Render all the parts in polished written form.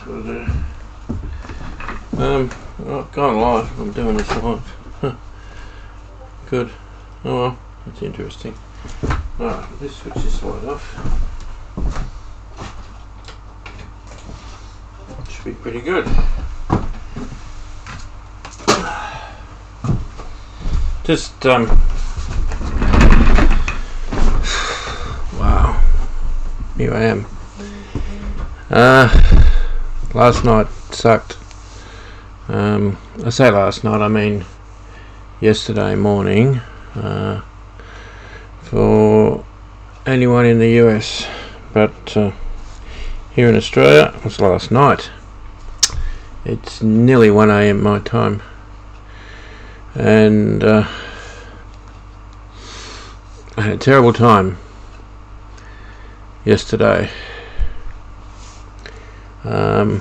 what I do. I've gone live. I'm doing this live. Good. Oh well, that's interesting. Alright, let's switch this light off. Should be pretty good. Just wow. Here I am. Last night sucked. I say last night, I mean yesterday morning. For anyone in the US, but here in Australia it was last night. It's nearly 1 AM my time, and I had a terrible time yesterday. I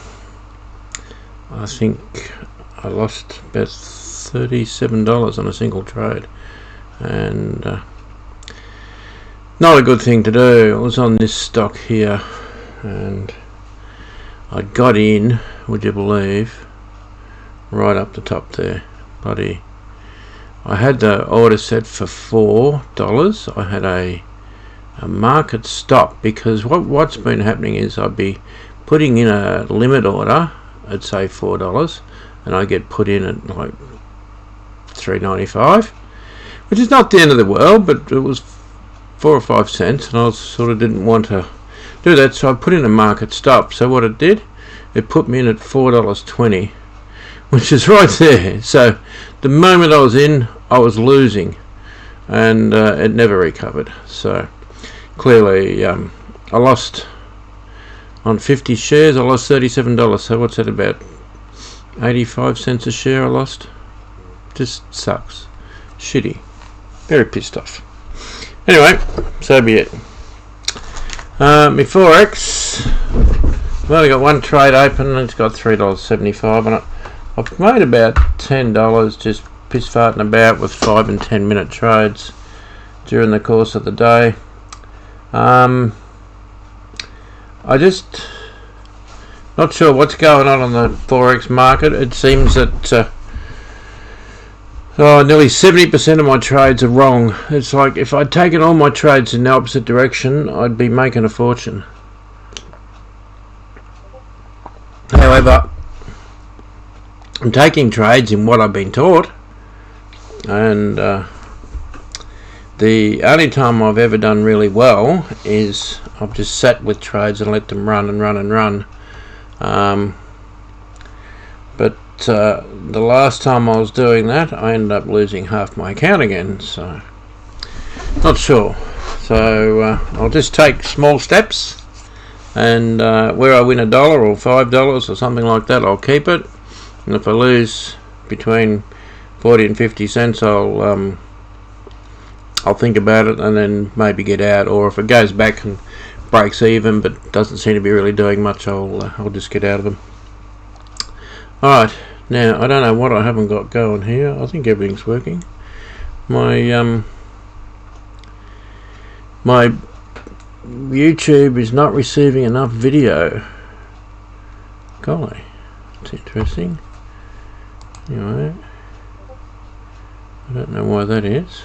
think I lost about $37 on a single trade, and not a good thing to do. I was on this stock here, and I got in, would you believe, right up the top there. Bloody, I had the order set for $4. I had a market stop, because what's been happening is I'd be putting in a limit order at say $4, and I get put in at like $3.95, which is not the end of the world, but it was 4 or 5 cents, and I sort of didn't want to do that, so I put in a market stop. So what it did, it put me in at $4.20, which is right there. So the moment I was in, I was losing, and it never recovered. So clearly I lost on 50 shares. I lost $37. So what's that, about 85 cents a share I lost? Just sucks. Shitty. Very pissed off. Anyway, so be it. My Forex, I've only got one trade open, and it's got $3.75 on it. I've made about $10 just piss farting about with 5 and 10 minute trades during the course of the day. I just not sure what's going on the Forex market. It seems that nearly 70% of my trades are wrong. It's like if I'd taken all my trades in the opposite direction, I'd be making a fortune. However, I'm taking trades in what I've been taught, and the only time I've ever done really well is I've just sat with trades and let them run and run and run. But the last time I was doing that, I ended up losing half my account again, so not sure. So I'll just take small steps, and where I win $1 or $5 or something like that, I'll keep it, and if I lose between 40 and 50 cents, I'll think about it and then maybe get out, or if it goes back and breaks even but doesn't seem to be really doing much, I'll just get out of them. Alright, now I don't know what I haven't got going here. I think everything's working. My my YouTube is not receiving enough video. Golly, that's interesting. Anyway, I don't know why that is.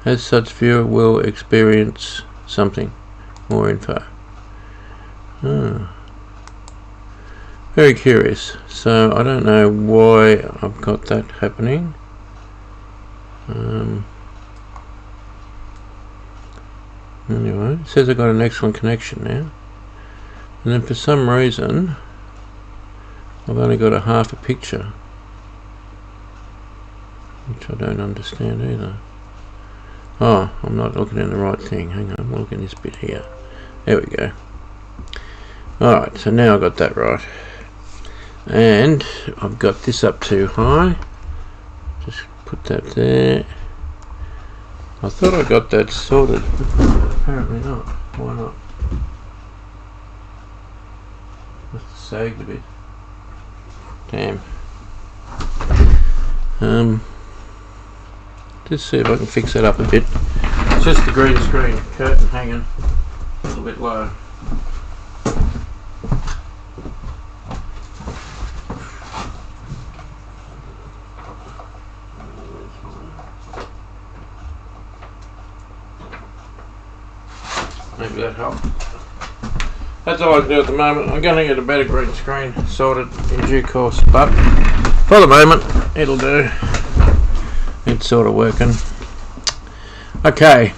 As such, viewer will experience something. More info. Very curious. So I don't know why I've got that happening. Anyway, it says I've got an excellent connection now, and then for some reason I've only got a half a picture, which I don't understand either. Oh, I'm not looking at the right thing. Hang on, I'm looking at this bit here. There we go. Alright, so now I've got that right. And I've got this up too high. Just put that there. I thought I got that sorted, but apparently not. Why not? Must have sagged a bit. Damn. Just see if I can fix that up a bit. just the green screen curtain hanging a little bit low. Maybe that helped. That's all I can do at the moment. I'm going to get a better green screen sorted in due course, but for the moment it'll do. It's sort of working. Okay.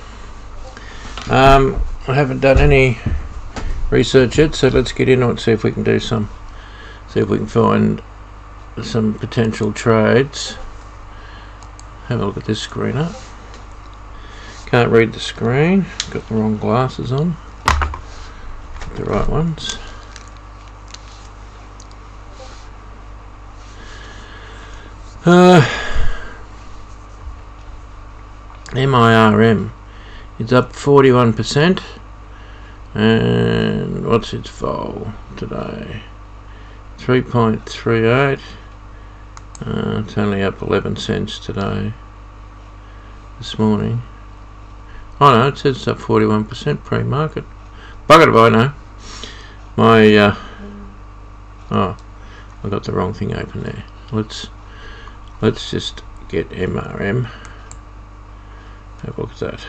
I haven't done any research yet, so let's get into it. See if we can do some. See if we can find some potential trades. Have a look at this screen up. Can't read the screen. Got the wrong glasses on. Got the right ones. MIRM. It's up 41%. And what's its vol today? 3.38. It's only up 11 cents today. This morning. Oh no, it says it's up 41% pre-market. Bugger if I know. My oh, I got the wrong thing open there. Let's just get MRM. Have a look at that.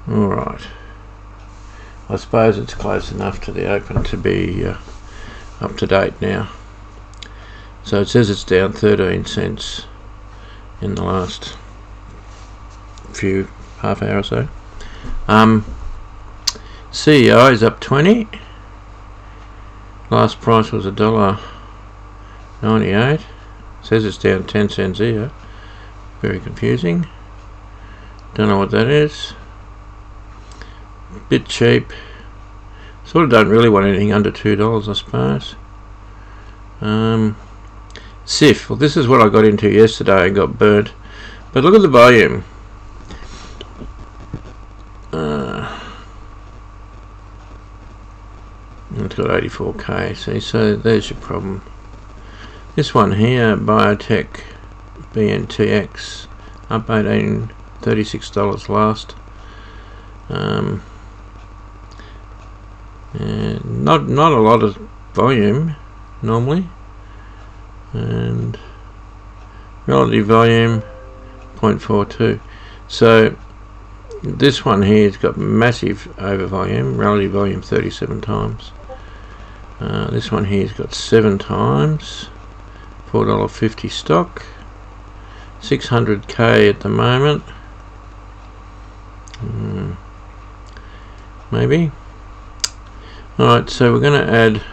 Alright. I suppose it's close enough to the open to be up to date now. So it says it's down 13 cents in the last few half hour or so. CEO is up 20. Last price was $1.98. Says it's down 10 cents here. Very confusing. Don't know what that is. Bit cheap. Sort of don't really want anything under $2, I suppose. SIF. Well, this is what I got into yesterday and got burnt. But look at the volume. It's got 84k. See, so there's your problem. This one here, Biotech BNTX, up $36 last. And not a lot of volume normally, and relative volume 0.42. So this one here has got massive over volume, relative volume 37 times. This one here has got 7 times, $4.50 stock, 600k at the moment. Maybe. Alright, so we're going to add,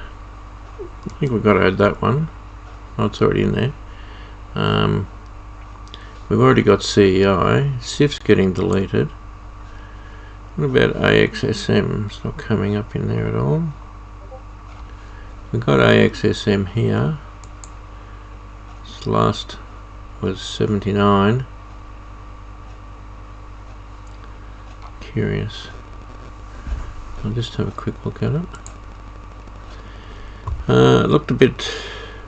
I think we've got to add that one. Oh, it's already in there. We've already got CEI. SIF's getting deleted. What about AXSM? It's not coming up in there at all. We've got AXSM here. This last was 79. Curious. I'll just have a quick look at it. It looked a bit,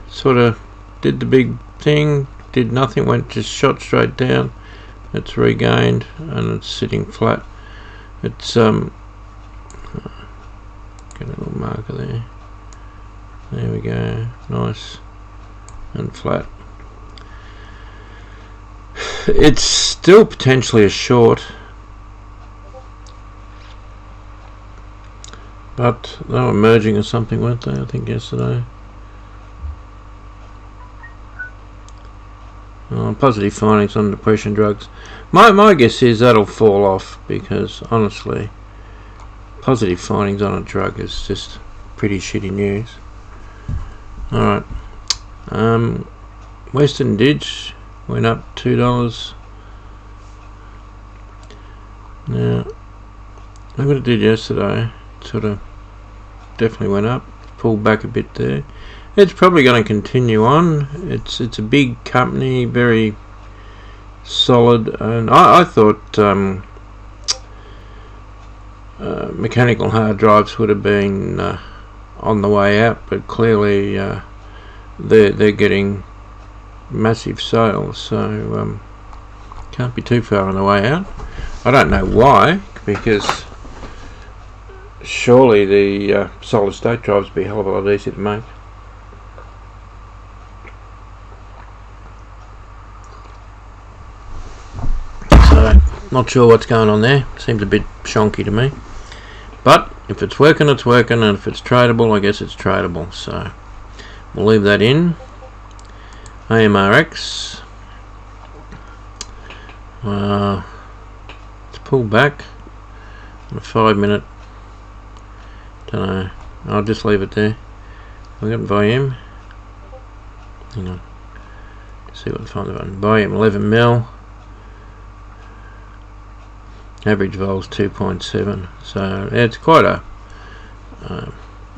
sort of did the big thing, did nothing, just shot straight down. It's regained and it's sitting flat. It's get a little marker there. There we go, nice and flat. It's still potentially a short, but they were merging or something, weren't they? I think yesterday. Positive findings on depression drugs. My guess is that'll fall off, because honestly, positive findings on a drug is just pretty shitty news. Alright. Western Dig went up $2. Now, look what it did yesterday. It sort of definitely went up, pulled back a bit there. It's probably going to continue on. It's a big company, very solid, and I thought mechanical hard drives would have been on the way out, but clearly they're getting massive sales. So Can't be too far on the way out. I don't know why, because surely the solid state drives would be a hell of a lot easier to make. So, not sure what's going on there. Seems a bit shonky to me. But if it's working, it's working, and if it's tradable, I guess it's tradable. So we'll leave that in. AMRX. Let's pull back on a 5 minute. Don't know. I'll just leave it there. We've got volume. Hang on. See what I find the button. Volume 11 mil. Average vol's 2.7. So it's quite a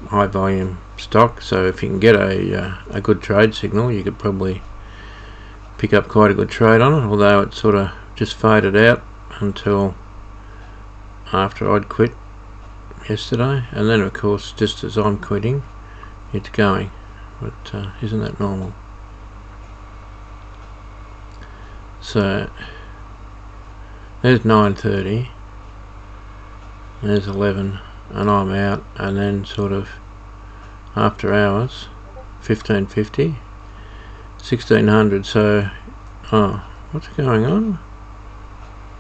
high volume stock. So if you can get a good trade signal, you could probably pick up quite a good trade on it. Although it sort of just faded out until after I'd quit yesterday, and then of course just as I'm quitting, it's going. But isn't that normal? So there's 9:30, there's 11, and I'm out, and then sort of after hours 15:50, 1600. So what's going on?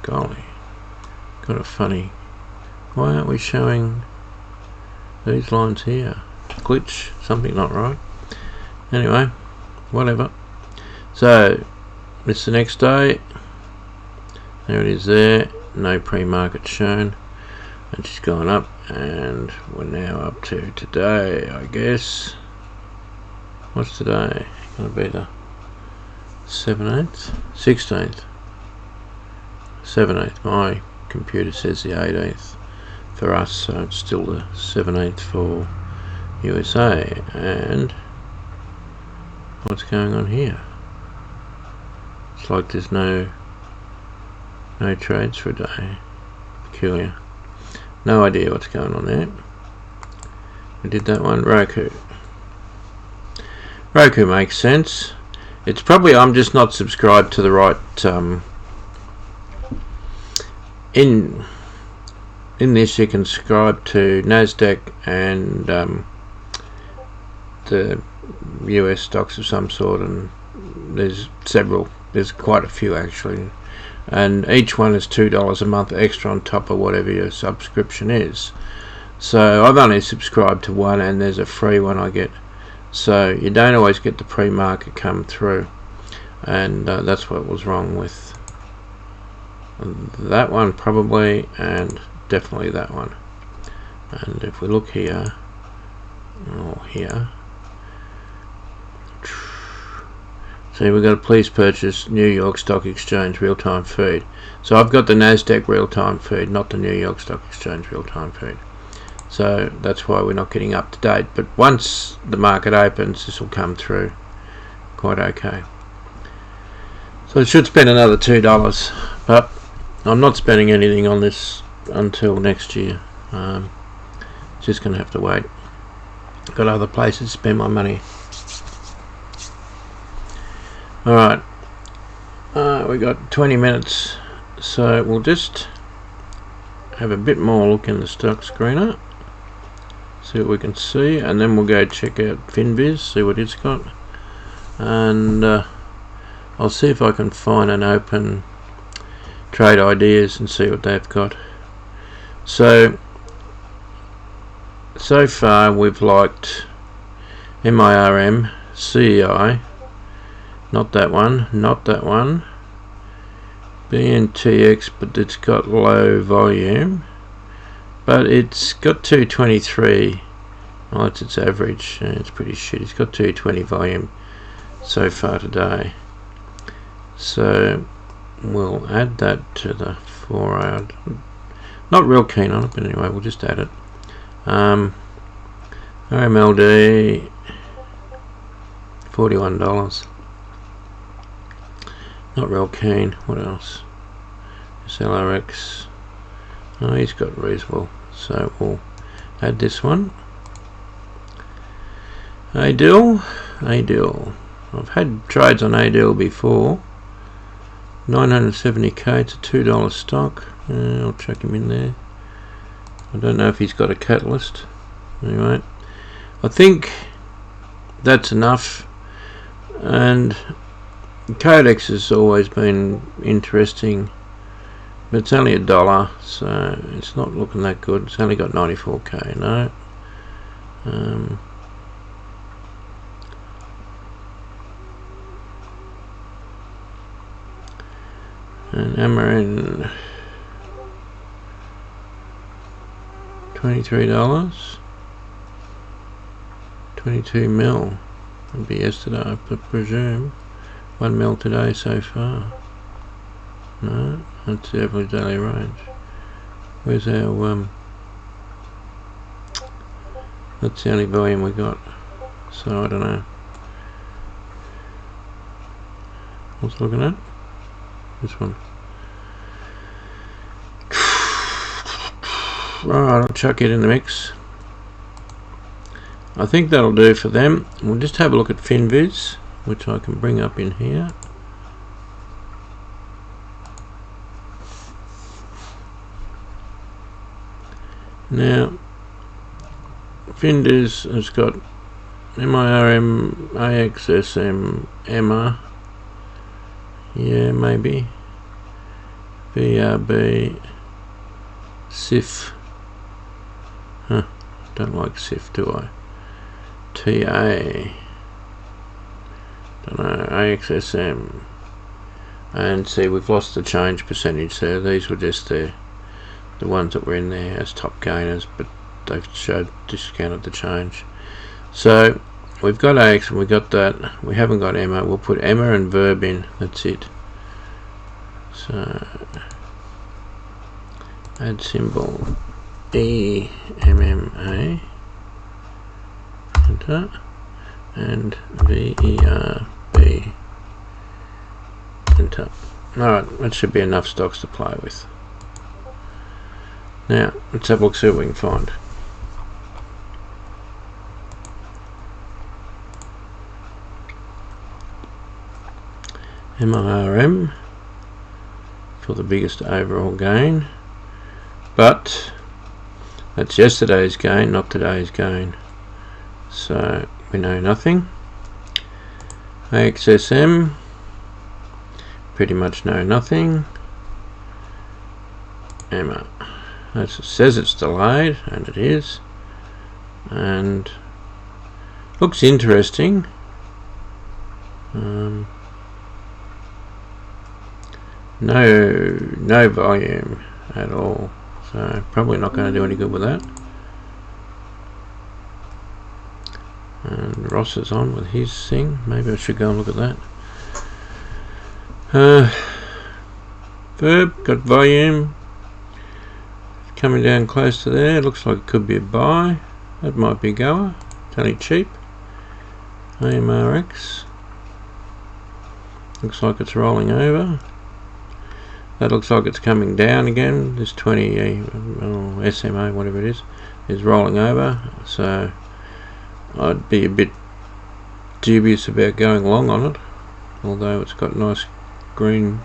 Golly, got a funny. Why aren't we showing these lines here? Glitch, something not right. Anyway, whatever. So it's the next day. There it is there. No pre-market shown. And she's gone up, and we're now up to today, I guess. What's today? Gonna be the 17th? 16th? 17th. My computer says the 18th for us, so it's still the 17th for USA. And what's going on here? It's like there's no trades for a day. Peculiar. No idea what's going on there. We did that one. Roku. Roku makes sense. It's probably I'm just not subscribed to the right in this you can subscribe to NASDAQ and the US stocks of some sort, and there's quite a few actually, and each one is $2 a month extra on top of whatever your subscription is. So I've only subscribed to one, and there's a free one I get, so you don't always get the pre-market come through, and that's what was wrong with that one probably, and definitely that one. And if we look here, see, we've got a please purchase New York Stock Exchange real-time feed. So I've got the NASDAQ real-time feed, not the New York Stock Exchange real-time feed. So that's why we're not getting up to date. But once the market opens, this will come through quite okay. So it should spend another $2, but I'm not spending anything on this until next year. Just going to have to wait. Got other places to spend my money. Alright, we got 20 minutes, so we'll just have a bit more look in the stock screener, see what we can see, and then we'll go check out FinViz, see what it's got, and I'll see if I can find an open trade ideas and see what they've got. So far we've liked MIRM, CEI, not that one, BNTX, but it's got low volume, but it's got 223. Well, that's its average. It's pretty shit. It's got 220 volume so far today, so we'll add that to the 4 hour. Not real keen on it, but anyway, we'll just add it. RMLD $41. Not real keen. What else? SLRX. Oh, he's got reasonable, so we'll add this one. ADIL. I've had trades on ADIL before. 970k, it's a $2 stock. I'll chuck him in there. I don't know if he's got a catalyst. Anyway, I think that's enough. And Codex has always been interesting, but it's only $1, so it's not looking that good. It's only got 94k. No. And Amarin, $23, 22 mil. Would be yesterday, I presume. 1 mil today so far. No, that's the average daily range. Where's our that's the only volume we got, so I don't know. What's looking at? This one. Right, I'll chuck it in the mix. I think that'll do for them. We'll just have a look at FinViz, which I can bring up in here. Now, FinViz has got MIRM, AXSM, EMMA, yeah, maybe, BRB, SIF, don't like SIF, do I? TA, don't know, AXSM, and see, we've lost the change percentage there. These were just the ones that were in there as top gainers, but they've discounted the change. So we've got AX and we got that. We haven't got EMMA. We'll put EMMA and Verb in. That's it. So add symbol EMMA, enter, and VERB, enter. Alright, that should be enough stocks to play with. Now let's have a look, see what we can find. MIRM for the biggest overall gain, but that's yesterday's gain, not today's gain, so we know nothing. AXSM, pretty much know nothing. EMMA, it says it's delayed, and it is, and looks interesting. No volume at all, so probably not going to do any good with that. And Ross is on with his thing. Maybe I should go and look at that. Verb got volume coming down close to there. Looks like it could be a buy. That might be a goer. It's only cheap. AMRX looks like it's rolling over. That looks like it's coming down again. This 20 SMA, whatever it is rolling over. So I'd be a bit dubious about going long on it, although it's got nice green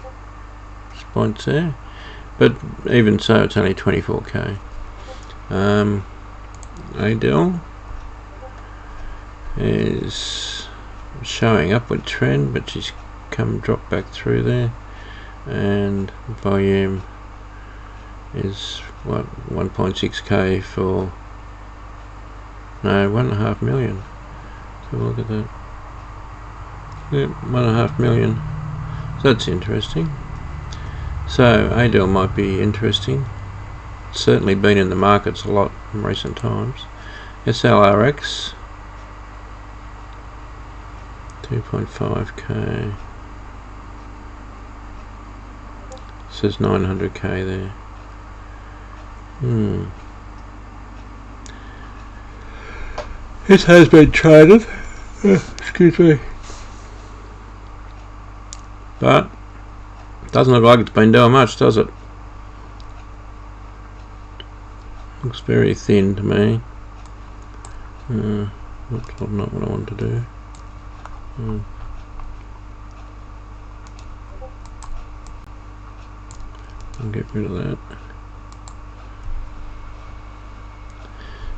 spots there. But even so, it's only 24k. Adele is showing upward trend, but she's dropped back through there. And volume is what, 1.6k for, no, 1.5 million. So look at that. Yep, 1.5 million. So that's interesting. So Adele might be interesting. It's certainly been in the markets a lot in recent times. SLRX 2.5k. Says 900k there. It has been traded. Excuse me. But doesn't look like it's been doing much, does it? Looks very thin to me. That's not what I want to do. I'll get rid of that.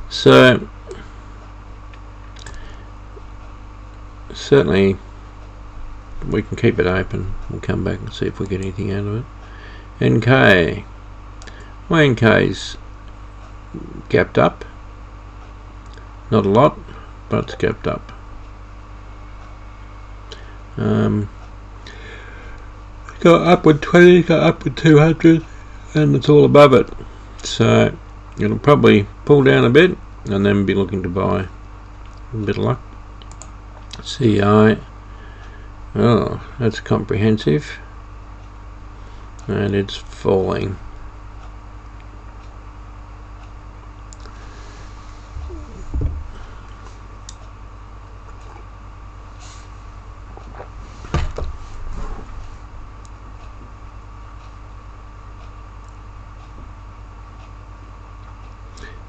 So certainly we can keep it open. We'll come back and see if we get anything out of it. NK. Well, NK's gapped up. Not a lot, but it's gapped up. Got upward 20, got upward 200, and it's all above it. So it'll probably pull down a bit and then be looking to buy. A bit of luck. CI. Oh, that's comprehensive. And it's falling.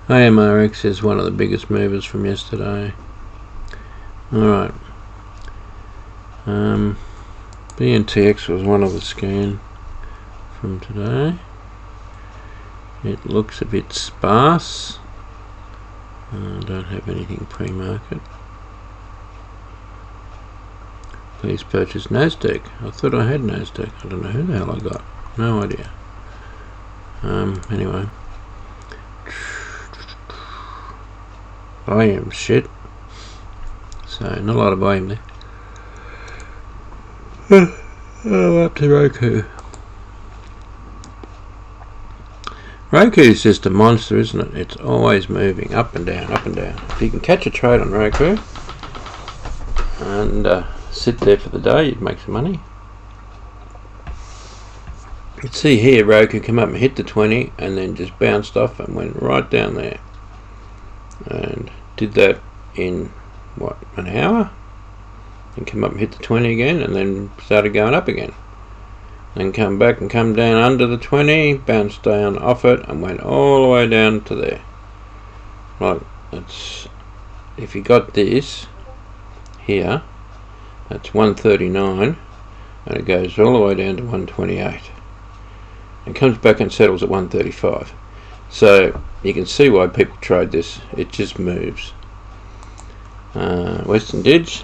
AMRX is one of the biggest movers from yesterday. Alright. BNTX was one of the scan from today. It looks a bit sparse. I don't have anything pre-market. Please purchase Nasdaq. I thought I had Nasdaq. I don't know who the hell I got. No idea. Anyway. Volume shit. So not a lot of volume there. Oh, up to Roku. Roku is just a monster, isn't it? It's always moving up and down, up and down. If you can catch a trade on Roku and sit there for the day, you'd make some money. You can see here Roku come up and hit the 20 and then just bounced off and went right down there. And did that in what, an hour, and come up and hit the 20 again, and then started going up again, then come back and come down under the 20, bounced down off it and went all the way down to there. Right, that's, if you got this here, that's 139 and it goes all the way down to 128 and comes back and settles at 135. So you can see why people trade this. It just moves. Western Digs.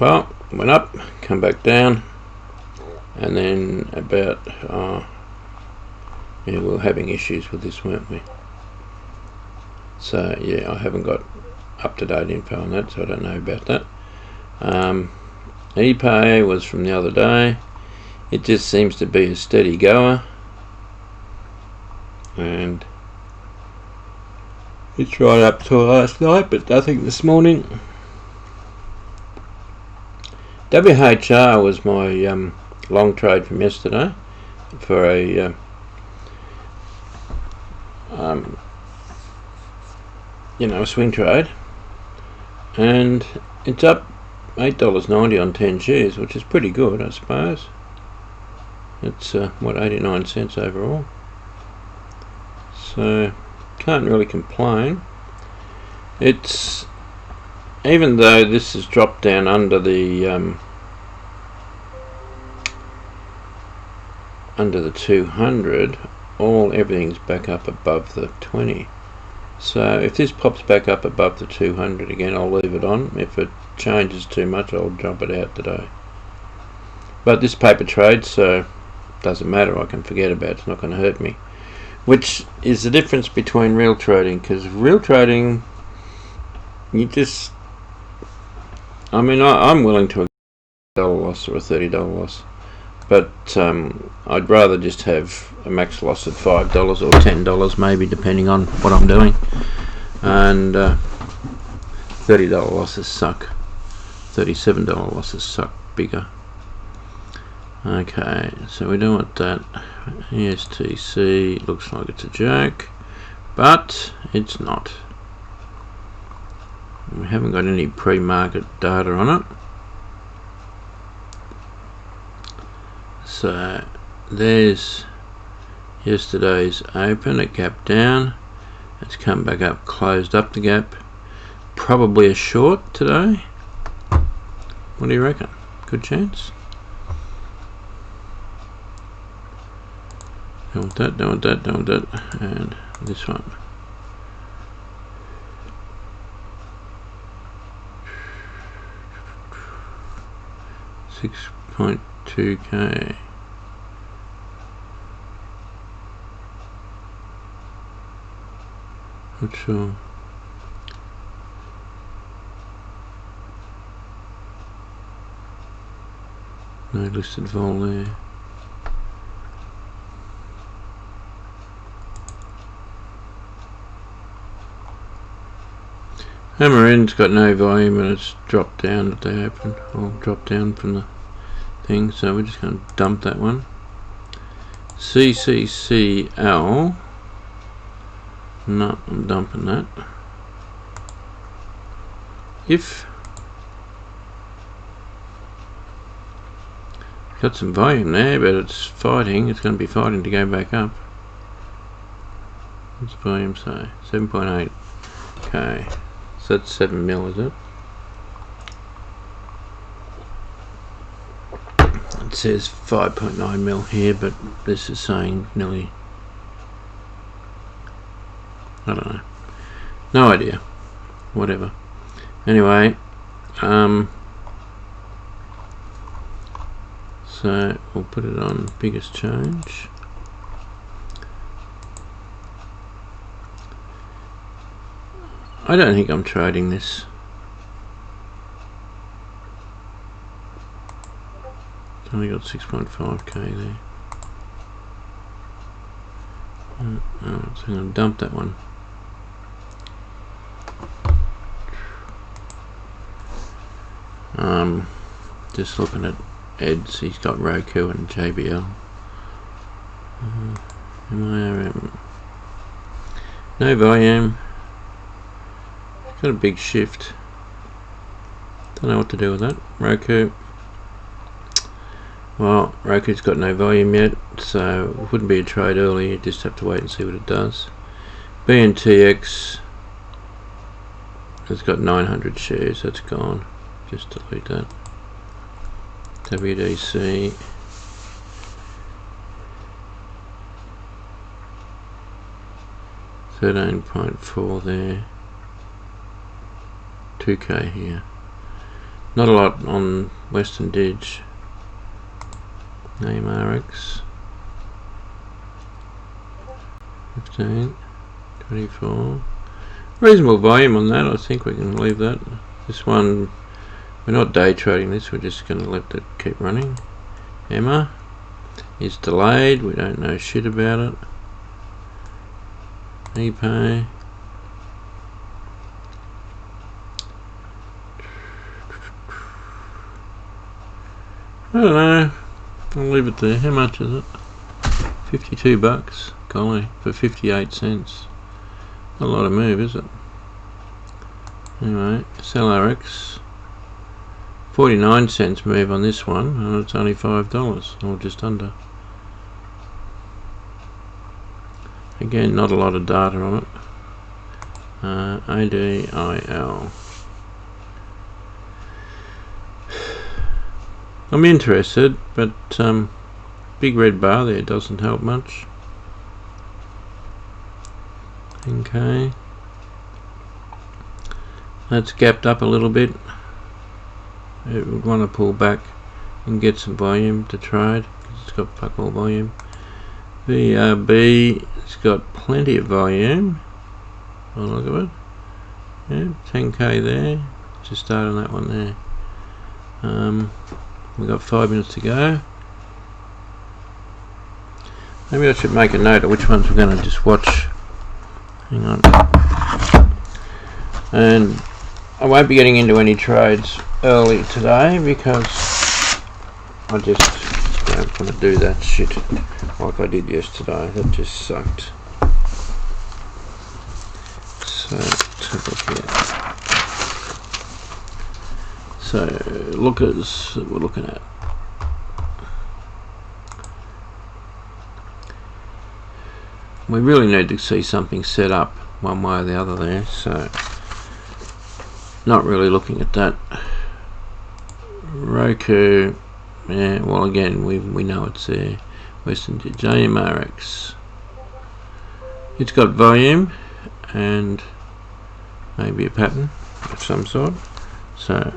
Well, went up, come back down, and then about yeah, we were having issues with this, weren't we? So yeah, I haven't got up-to-date info on that, so I don't know about that. ePay was from the other day. It just seems to be a steady goer, and it's right up till last night, but nothing this morning. WHR was my long trade from yesterday for a you know, a swing trade, and it's up $8.90 on 10 shares, which is pretty good, I suppose. It's what, 89 cents overall, so can't really complain. It's, even though this has dropped down under the 200, everything's back up above the 20. So if this pops back up above the 200 again, I'll leave it on. If it changes too much, I'll jump it out today. But this paper trade, so doesn't matter, I can forget about it. It's not going to hurt me. Which is the difference between real trading, because real trading, you just, I mean, I'm willing to a $1 loss or a $30 loss, but I'd rather just have a max loss of $5 or $10 maybe, depending on what I'm doing. And $30 losses suck. $37 losses suck bigger. Okay, so we don't want that. ESTC looks like it's a joke, but it's not. We haven't got any pre-market data on it. So there's yesterday's open, it gapped down, it's come back up, closed up the gap. Probably a short today. What do you reckon? Good chance? Don't want that, don't want that, don't want that, and this one. $6.2K. Not sure. No listed vol there. Hammer end's got no volume and it's dropped down at the open, or dropped down from the thing, so we're just going to dump that one. CCCL. No, I'm dumping that. If got some volume there, but it's fighting. It's going to be fighting to go back up. What's volume say? 7.8. Okay, so that's 7 mil, is it? It says 5.9 mil here, but this is saying nearly. I don't know. No idea. Whatever. Anyway, so we'll put it on biggest change. I don't think I'm trading this. It's only got 6.5K there. So I'm going to dump that one. Just looking at Ed's, he's got Roku and JBL. MIRM. No volume. Got a big shift. Don't know what to do with that. Roku. Well, Roku's got no volume yet, so it wouldn't be a trade early. You just have to wait and see what it does. BNTX has got 900 shares. That's gone. Just delete that. WDC. $13.4 there. 2K here. Not a lot on Western Dig. Name RX. 15. 24. Reasonable volume on that. I think we can leave that. This one, we're not day trading this, we're just going to let that keep running. Emma is delayed, we don't know shit about it. ePay. I don't know, I'll leave it there. How much is it? $52, golly, for 58 cents. Not a lot of move, is it? Anyway, sell RX. 49 cents move on this one, and it's only $5, or just under. Again, not a lot of data on it. ADIL. I'm interested, but big red bar there doesn't help much. Okay. That's gapped up a little bit. It would want to pull back and get some volume to trade because it's got fuck all volume. VRB, it's got plenty of volume. Oh, look at it. Yeah, 10K there. Just start on that one there. We've got 5 minutes to go. Maybe I should make a note of which ones we're going to just watch. Hang on. And I won't be getting into any trades early today because I just don't want to do that shit like I did yesterday. That just sucked. So let's have a look here. So lookers that we're looking at. We really need to see something set up one way or the other there, so not really looking at that. Roku, yeah, well again we know it's there. Western AMRX. It's got volume and maybe a pattern of some sort. So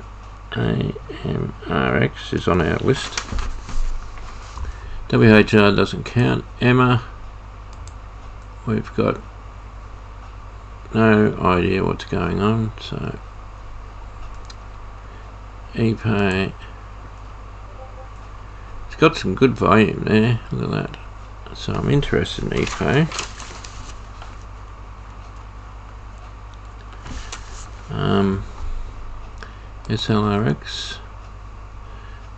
AMRX is on our list. WHR doesn't count. EMMA, we've got no idea what's going on. So ePay, it's got some good volume there, look at that. So I'm interested in ePay. SLRX,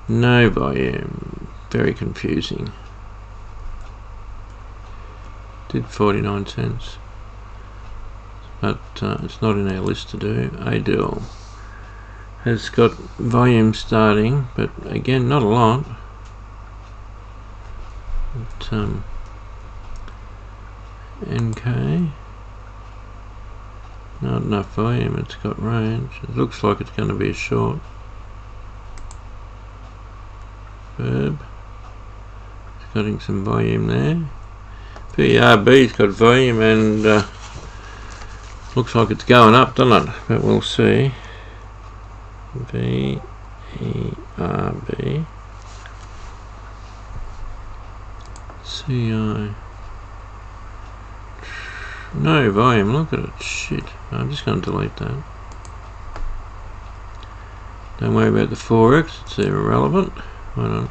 no volume, very confusing. Did 49 cents, but it's not in our list to do. ADEL has got volume starting, but again not a lot. But, NK, not enough volume, it's got range. It looks like it's going to be a short. Verb, it's getting some volume there. PRB's got volume and looks like it's going up, doesn't it? But we'll see. VERB, CI, no volume, look at it, shit. I'm just going to delete that. Don't worry about the Forex, it's irrelevant. Hold on,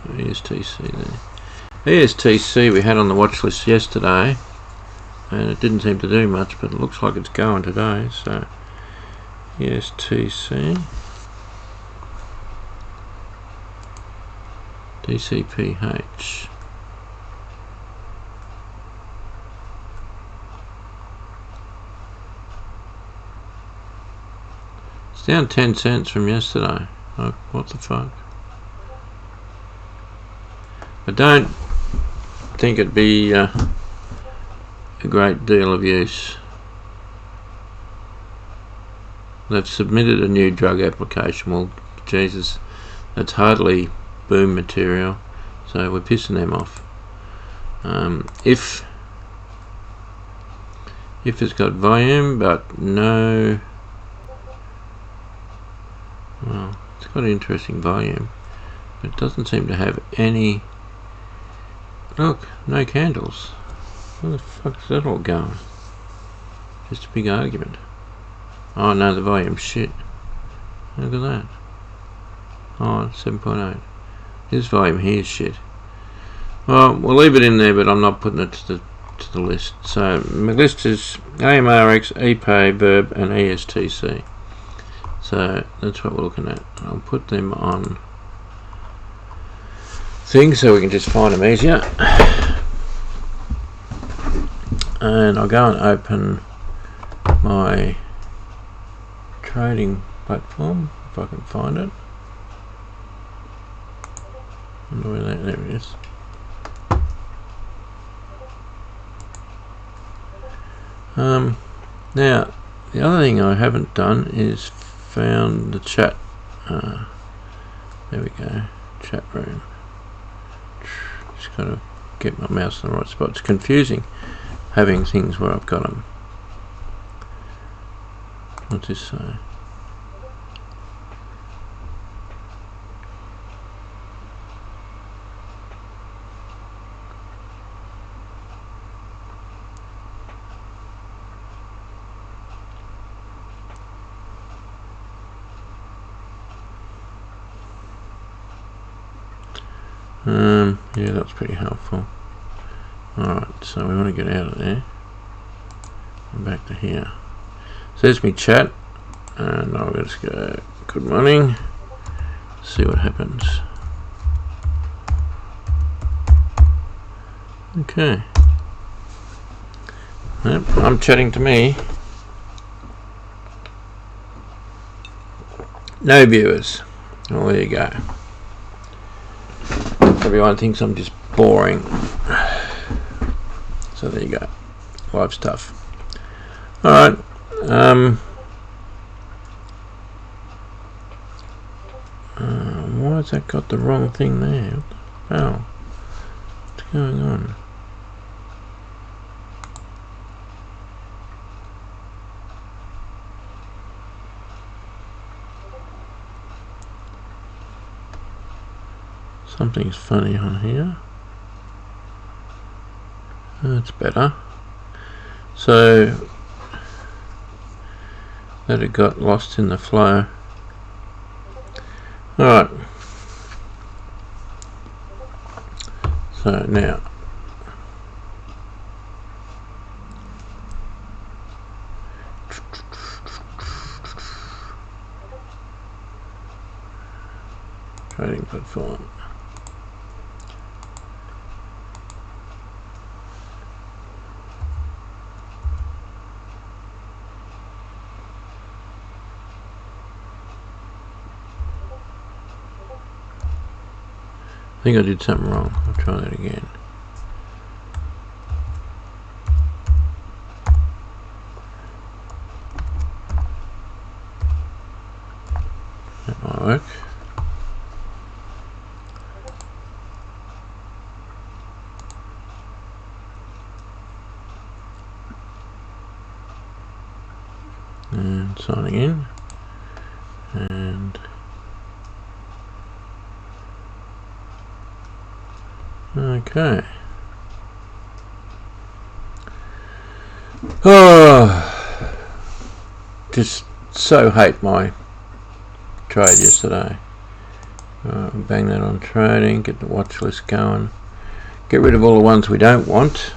ESTC there. ESTC we had on the watch list yesterday and it didn't seem to do much, but it looks like it's going today. So ESTC, DCPH, it's down 10 cents from yesterday. Like, what the fuck? I don't think it'd be a great deal of use. They've submitted a new drug application. Well, Jesus, that's hardly boom material, so we're pissing them off. If it's got volume but no, well, it's got interesting volume, but it doesn't seem to have any. Look, no candles. Where the fuck's that all going? Just a big argument. Oh no, the volume's shit. Look at that. Oh, 7.8. This volume here is shit. Well, we'll leave it in there, but I'm not putting it to the list. So my list is AMRX, ePay, Verb, and ESTC. So that's what we're looking at. I'll put them on things so we can just find them easier. And I'll go and open my trading platform if I can find it. I wonder where that, there it is. Now the other thing I haven't done is found the chat. There we go, chat room. Just gotta get my mouse in the right spot. It's confusing having things where I've got them. What's this say? Yeah, that's pretty helpful. Alright, so we want to get out of there and back to here. So there's me chat, and I'll just go good morning, see what happens. Okay. Yep, I'm chatting to me. No viewers. Well, there you go. Everyone thinks I'm just boring. So there you go. Life's tough. Alright. Why has that got the wrong thing there? Oh. It's going on? Something's funny on here. That's better. So that it got lost in the flow. Alright. So now trading platform. I think I did something wrong. I'll try that again. That might work. And signing in. And okay. Oh, just so hate my trade yesterday. Bang that on trading, get the watch list going, get rid of all the ones we don't want,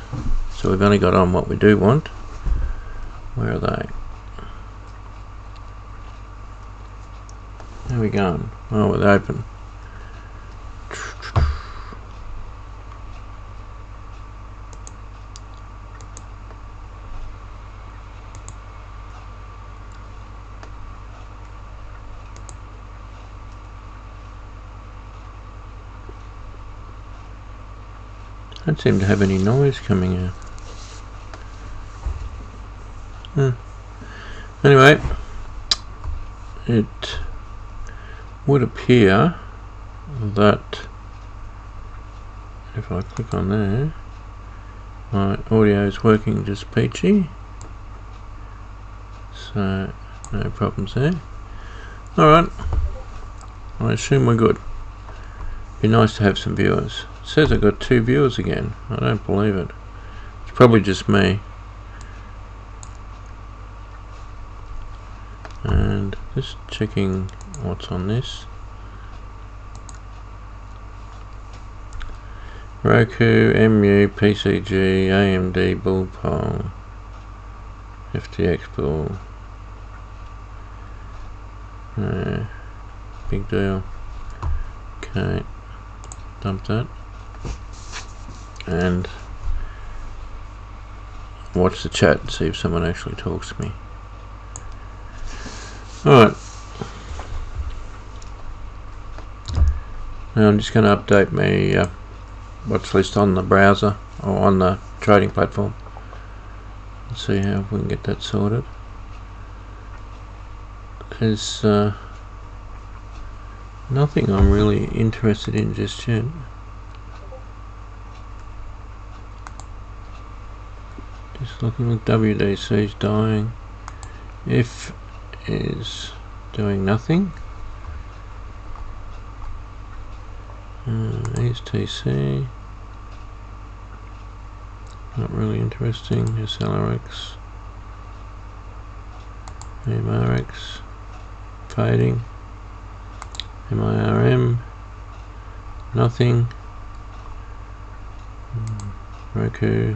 so we've only got on what we do want. Where are they? How are we going? Oh, we're open. Don't seem to have any noise coming out. Anyway, it would appear that if I click on there, my audio is working just peachy, so no problems there. Alright, I assume we're good. Be nice to have some viewers. It says I've got 2 viewers again. I don't believe it. It's probably just me. And just checking what's on this. Roku, MU, PCG, AMD, Bullpole, FTX Bull. Big deal. Okay, dump that. And watch the chat and see if someone actually talks to me. Alright. Now I'm just going to update my watch list on the browser or on the trading platform. Let's see how we can get that sorted. There's nothing I'm really interested in just yet. Just looking at WDC's dying. If is doing nothing. ESTC, not really interesting. SLRX, MRX, fading. MIRM, nothing. Roku,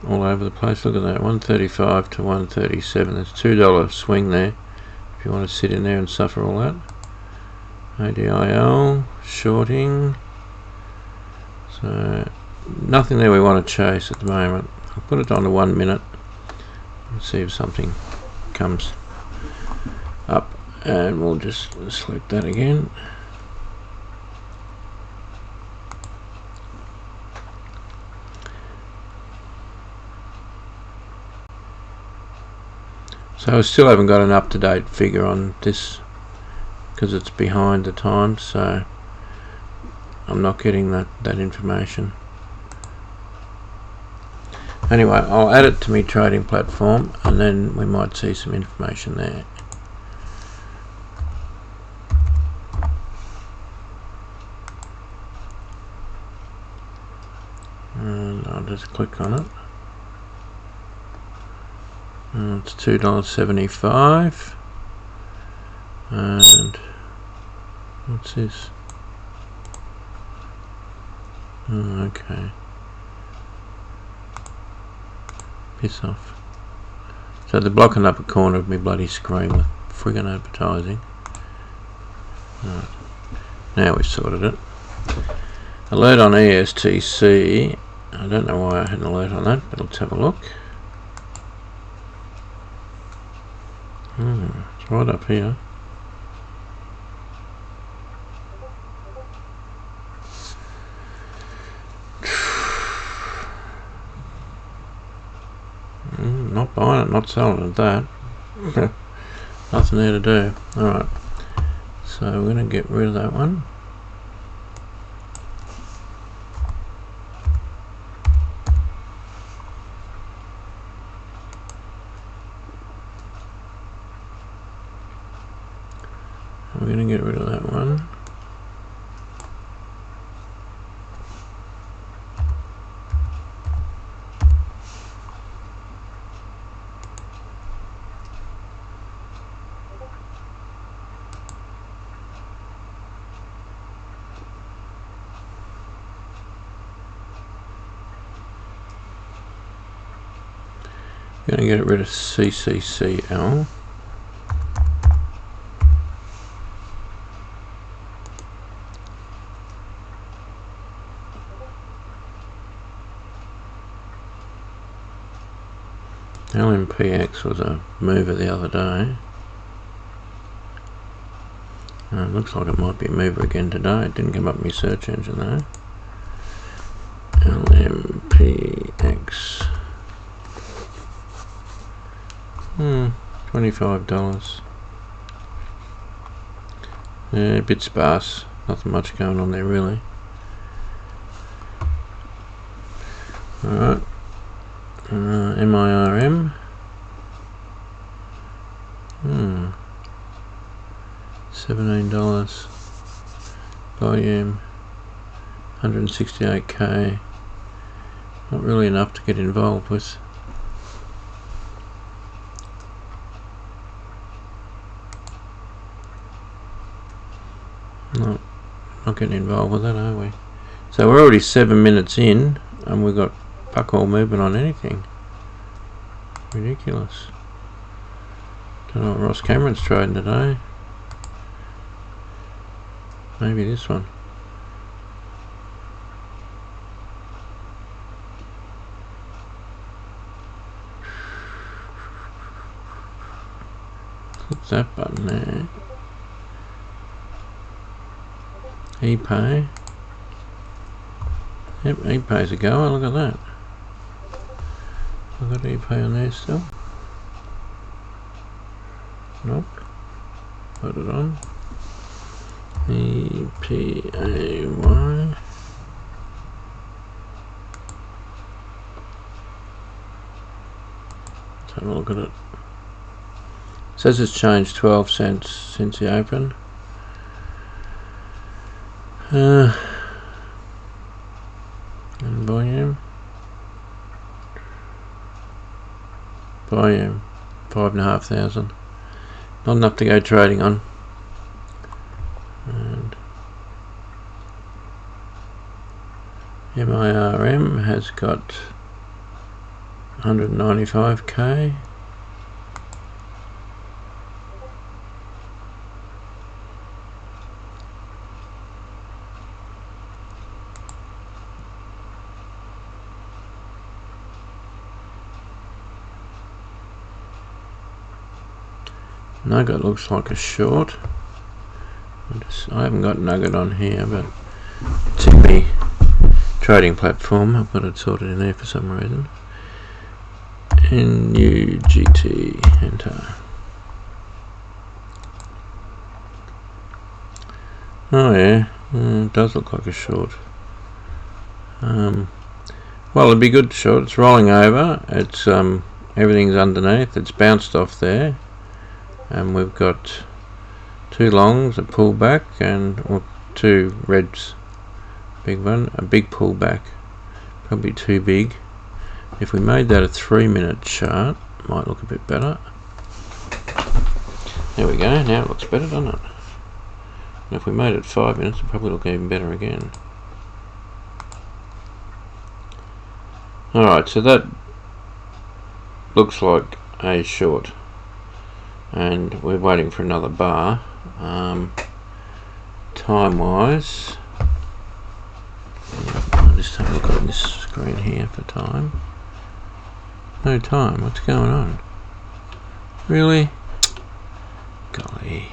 all over the place. Look at that, 135 to 137. There's $2 swing there. If you want to sit in there and suffer all that. ADIL, shorting. So nothing there we want to chase at the moment. I'll put it on to 1 minute and see if something comes up, and we'll just select that again. So I still haven't got an up-to-date figure on this because it's behind the time, so I'm not getting that information. Anyway, I'll add it to my trading platform and then we might see some information there. And I'll just click on it. It's $2.75. And what's this? Oh, okay. Piss off. So they're blocking up a corner of me bloody screen with friggin' advertising. Right. Now we've sorted it. Alert on ESTC. I don't know why I had an alert on that, but let's have a look. It's right up here. Not buying it, not selling it, that. Nothing there to do. Alright. So we're going to get rid of that one. We're going to get rid of that one. Going to get rid of CCCL. LMPX was a mover the other day. Looks like it might be a mover again today. It didn't come up in my search engine though. LMPX. $25. Yeah, a bit sparse. Nothing much going on there really. Alright. MIRM. $17. Volume 168k. Not really enough to get involved with. No, not getting involved with that, are we? So we're already 7 minutes in and we've got fuck all movement on anything. Ridiculous. Don't know what Ross Cameron's trading today. Maybe this one. Click that button there. ePay. Yep, ePay's a goer, look at that. I've got ePay on there still. Nope. Put it on. EPAY. Let's have a look at it. It says it's changed 12 cents since the open. And volume 5,500. Not enough to go trading on. And MIRM has got 195k. Nugget looks like a short. I haven't got Nugget on here, but it's in the trading platform. I've got it sorted in there for some reason. NUGT, enter. Oh yeah, It does look like a short. Well, it'd be good short. It's rolling over. It's everything's underneath. It's bounced off there, and we've got two longs, a pullback, and two reds. Big one, a big pullback. Probably too big. If we made that a 3-minute chart, it might look a bit better. There we go. Now it looks better, doesn't it? And if we made it 5 minutes, it'd probably look even better again. Alright, so that looks like a short, and we're waiting for another bar. Time wise, I'll just have a look at this screen here for time. No time, what's going on? Really? Golly.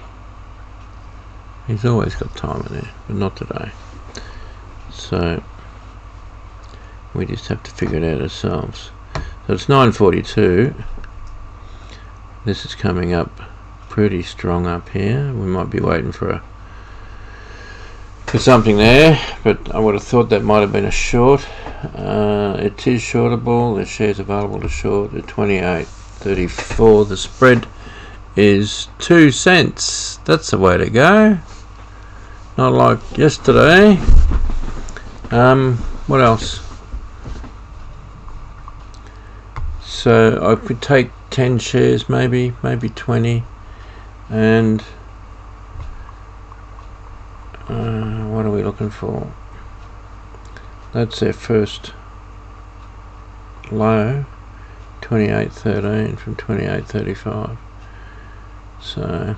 He's always got time in there, but not today. So we just have to figure it out ourselves. So it's 9:42. This is coming up pretty strong up here. We might be waiting for something there, but I would have thought that might have been a short. It is shortable. The shares available to short at 28.34. The spread is 2 cents. That's the way to go. Not like yesterday. What else? So I could take 10 shares, maybe 20, and what are we looking for? That's their first low, 28.13 from 28.35. So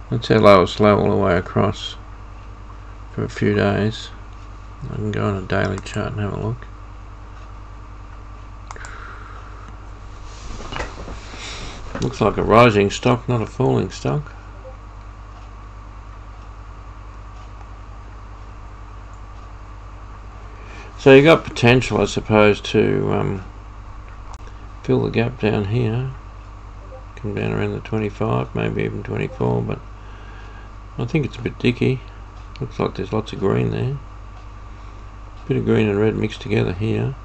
that's our lowest low all the way across for a few days. I can go on a daily chart and have a look. Looks like a rising stock, not a falling stock. So you got potential, I suppose, to fill the gap down here. Come down around the 25, maybe even 24, but I think it's a bit dicky. Looks like there's lots of green there. Bit of green and red mixed together here.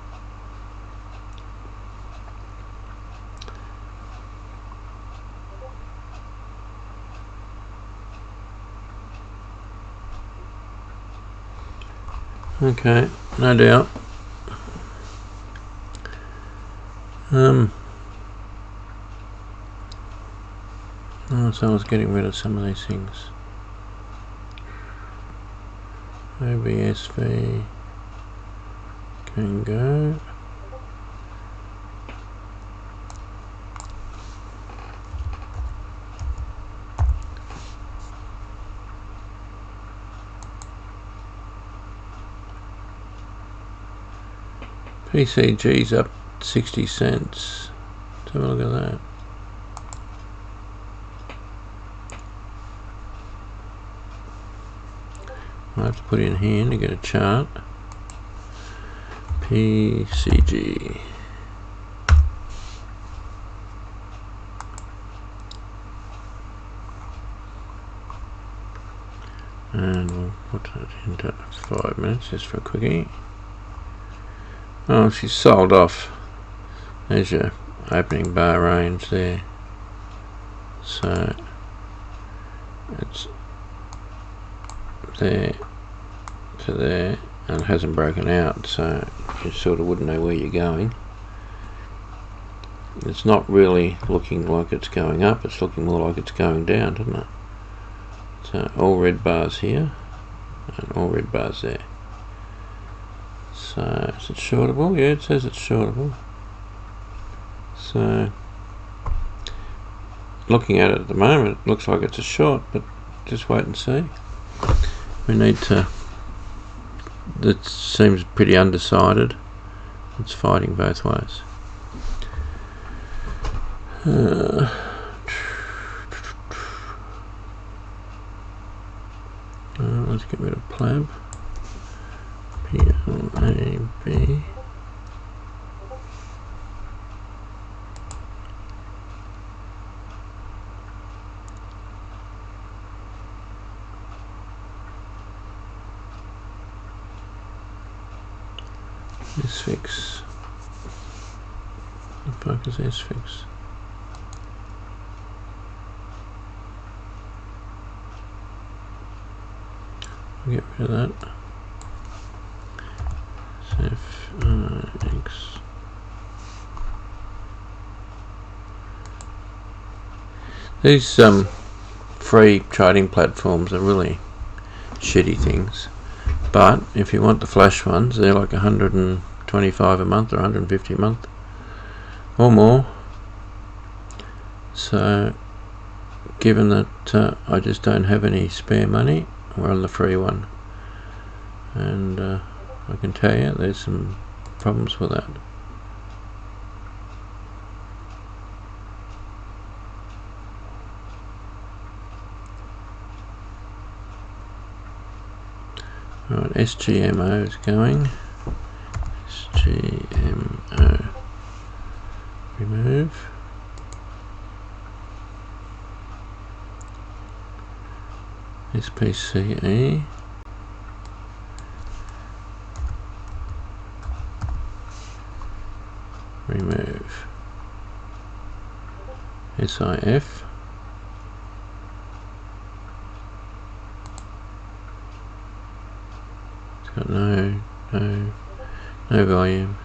Okay, no doubt. Oh, so I was getting rid of some of these things. OBSV can go. PCG's up 60 cents. Let's have a look at that. I have to put in here to get a chart. PCG. And we'll put that into 5 minutes just for a quickie. Oh, she's sold off. There's your opening bar range there. So it's there to there, and it hasn't broken out, so you sort of wouldn't know where you're going. It's not really looking like it's going up, it's looking more like it's going down, doesn't it? So all red bars here and all red bars there. So is it shortable? Yeah, it says it's shortable. So looking at it at the moment, it looks like it's a short, but just wait and see. We need to. That seems pretty undecided. It's fighting both ways. Let's get rid of PLAB. PLAB. S-Fix. Focus S-Fix. Get rid of that. X. These free trading platforms are really shitty things, but if you want the flash ones, they're like 125 a month or 150 a month or more. So given that I just don't have any spare money, we're on the free one, and I can tell you there's some problems with that. Right, SGMO is going. SGMO. Remove. SPCE. Remove. SIF. It's got no volume.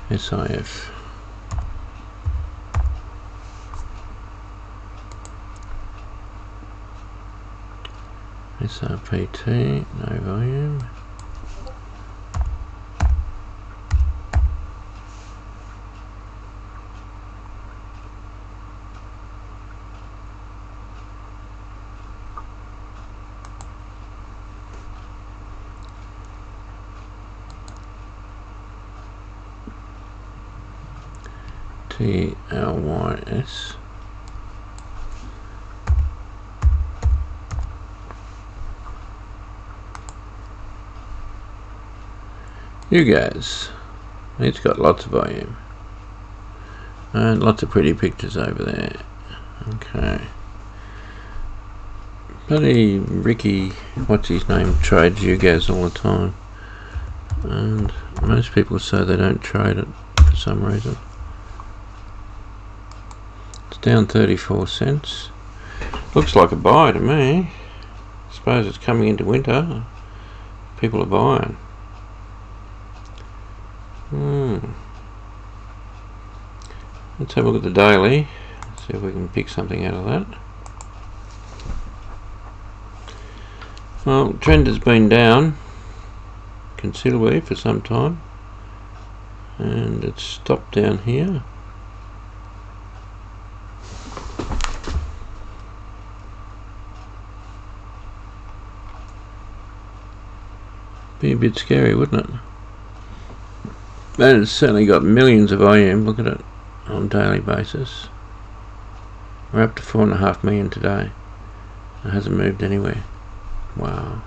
SIF. SRPT, no volume. TLYS. You guys, it's got lots of volume and lots of pretty pictures over there. Okay, bloody Ricky, what's his name, trades you guys all the time, and most people say they don't trade it for some reason. It's down 34 cents. Looks like a buy to me. I suppose it's coming into winter. People are buying. Let's have a look at the daily, see if we can pick something out of that. Well, trend has been down considerably for some time, and it's stopped down here. Be a bit scary, wouldn't it? And it's certainly got millions of volume. Look at it on a daily basis. We're up to 4.5 million today. It hasn't moved anywhere. Wow.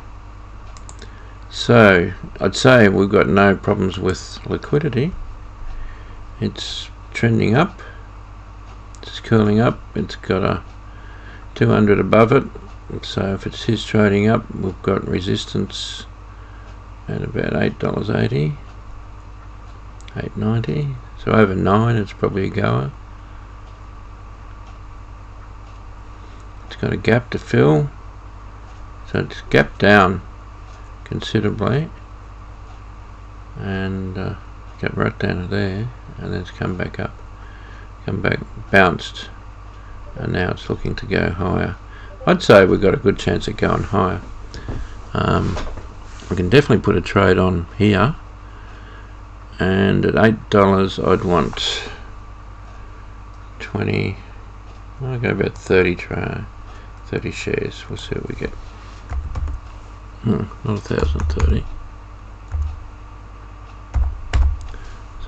So I'd say we've got no problems with liquidity. It's trending up. It's curling up. It's got a 200 above it. So if it's his trading up, we've got resistance at about $8.80. 8.90, so over 9 it's probably a goer. It's got a gap to fill, so it's gapped down considerably and got right down to there, and then it's come back up, bounced, and now it's looking to go higher. I'd say we've got a good chance of going higher. We can definitely put a trade on here. And at $8 I'd want 20, I'll go about 30 shares. We'll see what we get. Not 1,030.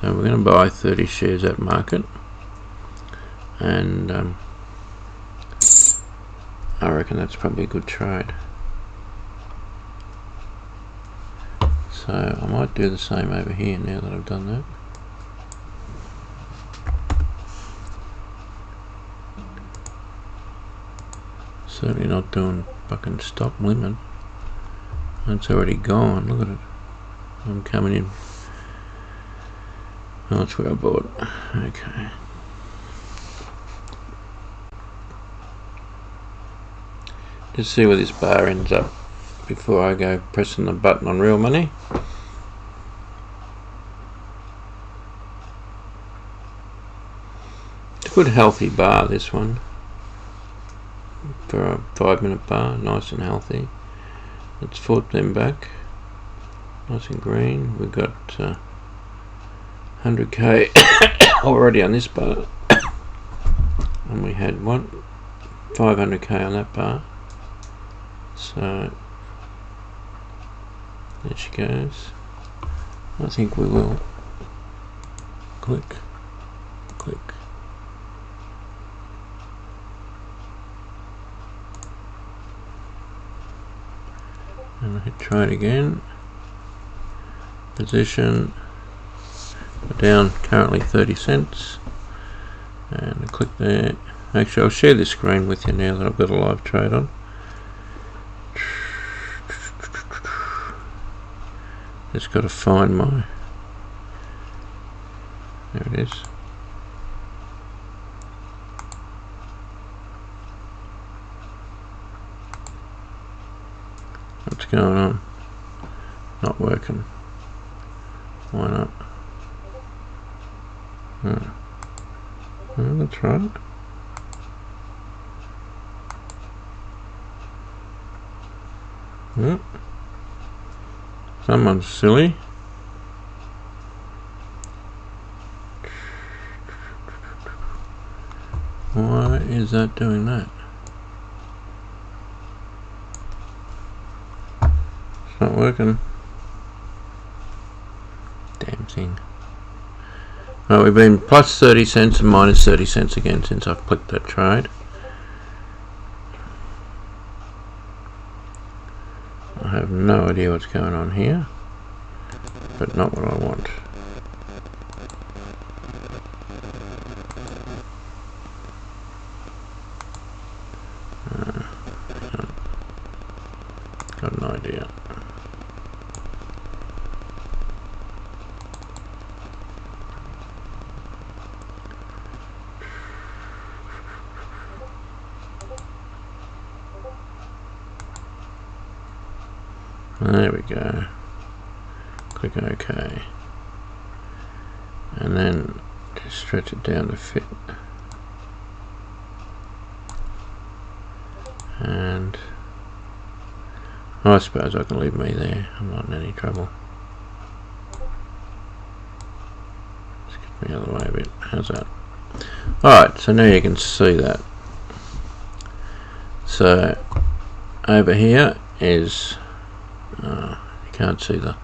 So we're going to buy 30 shares at market, and I reckon that's probably a good trade. So I might do the same over here now that I've done that. Certainly not doing fucking stop limit. It's already gone. Look at it. I'm coming in That's where I bought. Okay. Just see where this bar ends up before I go pressing the button on real money. It's a good healthy bar, this one, for a 5-minute bar, nice and healthy. Let's flip them back, nice and green. We've got 100k already on this bar, and we had 500k on that bar. So there she goes. I think we will click, and I hit trade again. Position down, currently 30 cents, and I click there. Actually, I'll share this screen with you now that I've got a live trade on. Just got to find my, there it is. What's going on? Not working. Why not? Oh, that's right. Yep. Someone's silly. Why is that doing that? It's not working. Damn thing. Well, we've been plus 30 cents and minus 30 cents again since I've clicked that trade. I have no idea what's going on here, but not what I want. Got an idea. There we go. Click OK. And then just stretch it down to fit. And I suppose I can leave me there. I'm not in any trouble. Let's get me the other way a bit. How's that? Alright, so now you can see that. So over here is you can't see but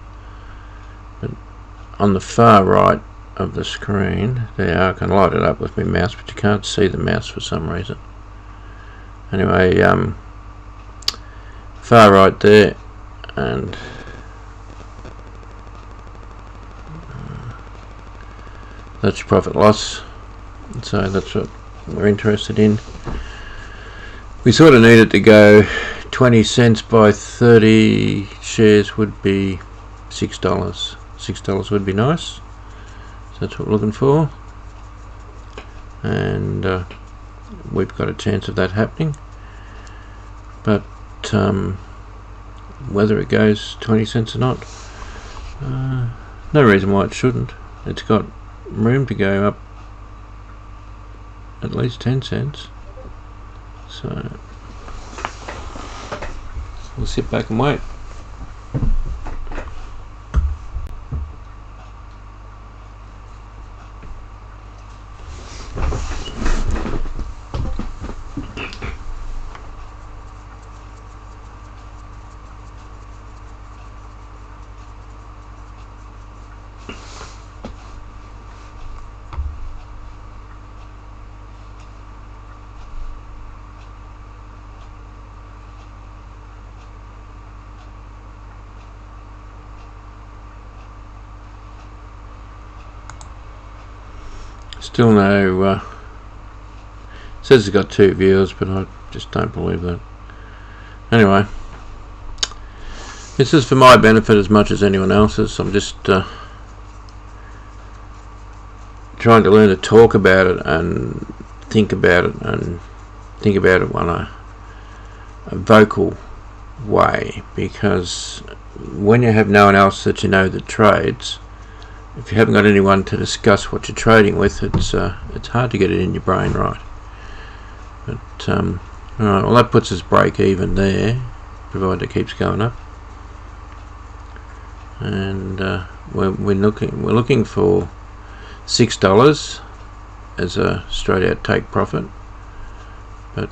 on the far right of the screen there, I can light it up with my mouse, but you can't see the mouse for some reason. Anyway, far right there, and that's your profit loss. So that's what we're interested in. We sort of need it to go 20 cents by 30 shares would be $6. $6 would be nice. So that's what we're looking for. And we've got a chance of that happening. But whether it goes 20 cents or not, no reason why it shouldn't. It's got room to go up at least 10 cents. So we'll sit back and wait. Still no, says it's got 2 viewers, but I just don't believe that. Anyway, this is for my benefit as much as anyone else's. I'm just trying to learn to talk about it and think about it on a vocal way, because when you have no one else that you know that trades, if you haven't got anyone to discuss what you're trading with, it's hard to get it in your brain right. But alright, well, that puts us break even there, provided it keeps going up. And we're looking for $6 as a straight out take profit, but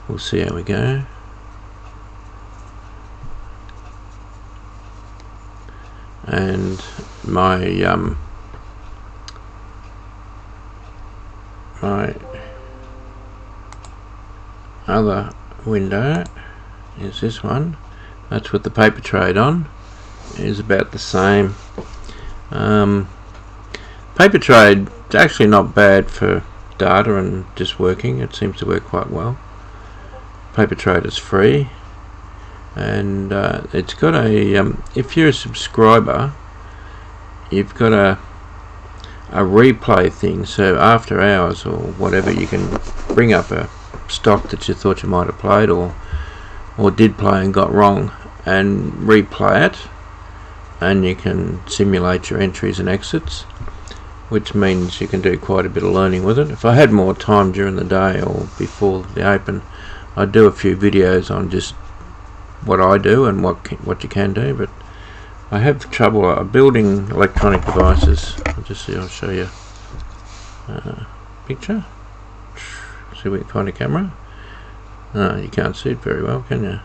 we'll see how we go. And my my other window is this one. That's with the paper trade on. Is about the same. Paper trade is actually not bad for data and just working. It seems to work quite well. Paper trade is free, and it's got a if you're a subscriber, you've got a replay thing, so after hours or whatever you can bring up a stock that you thought you might have played or did play and got wrong, and replay it, and you can simulate your entries and exits, which means you can do quite a bit of learning with it. If I had more time during the day or before the open, I'd do a few videos on just what I do and what you can do, but I have trouble building electronic devices. I'll show you a picture. See if we can find a camera. No, you can't see it very well, can you?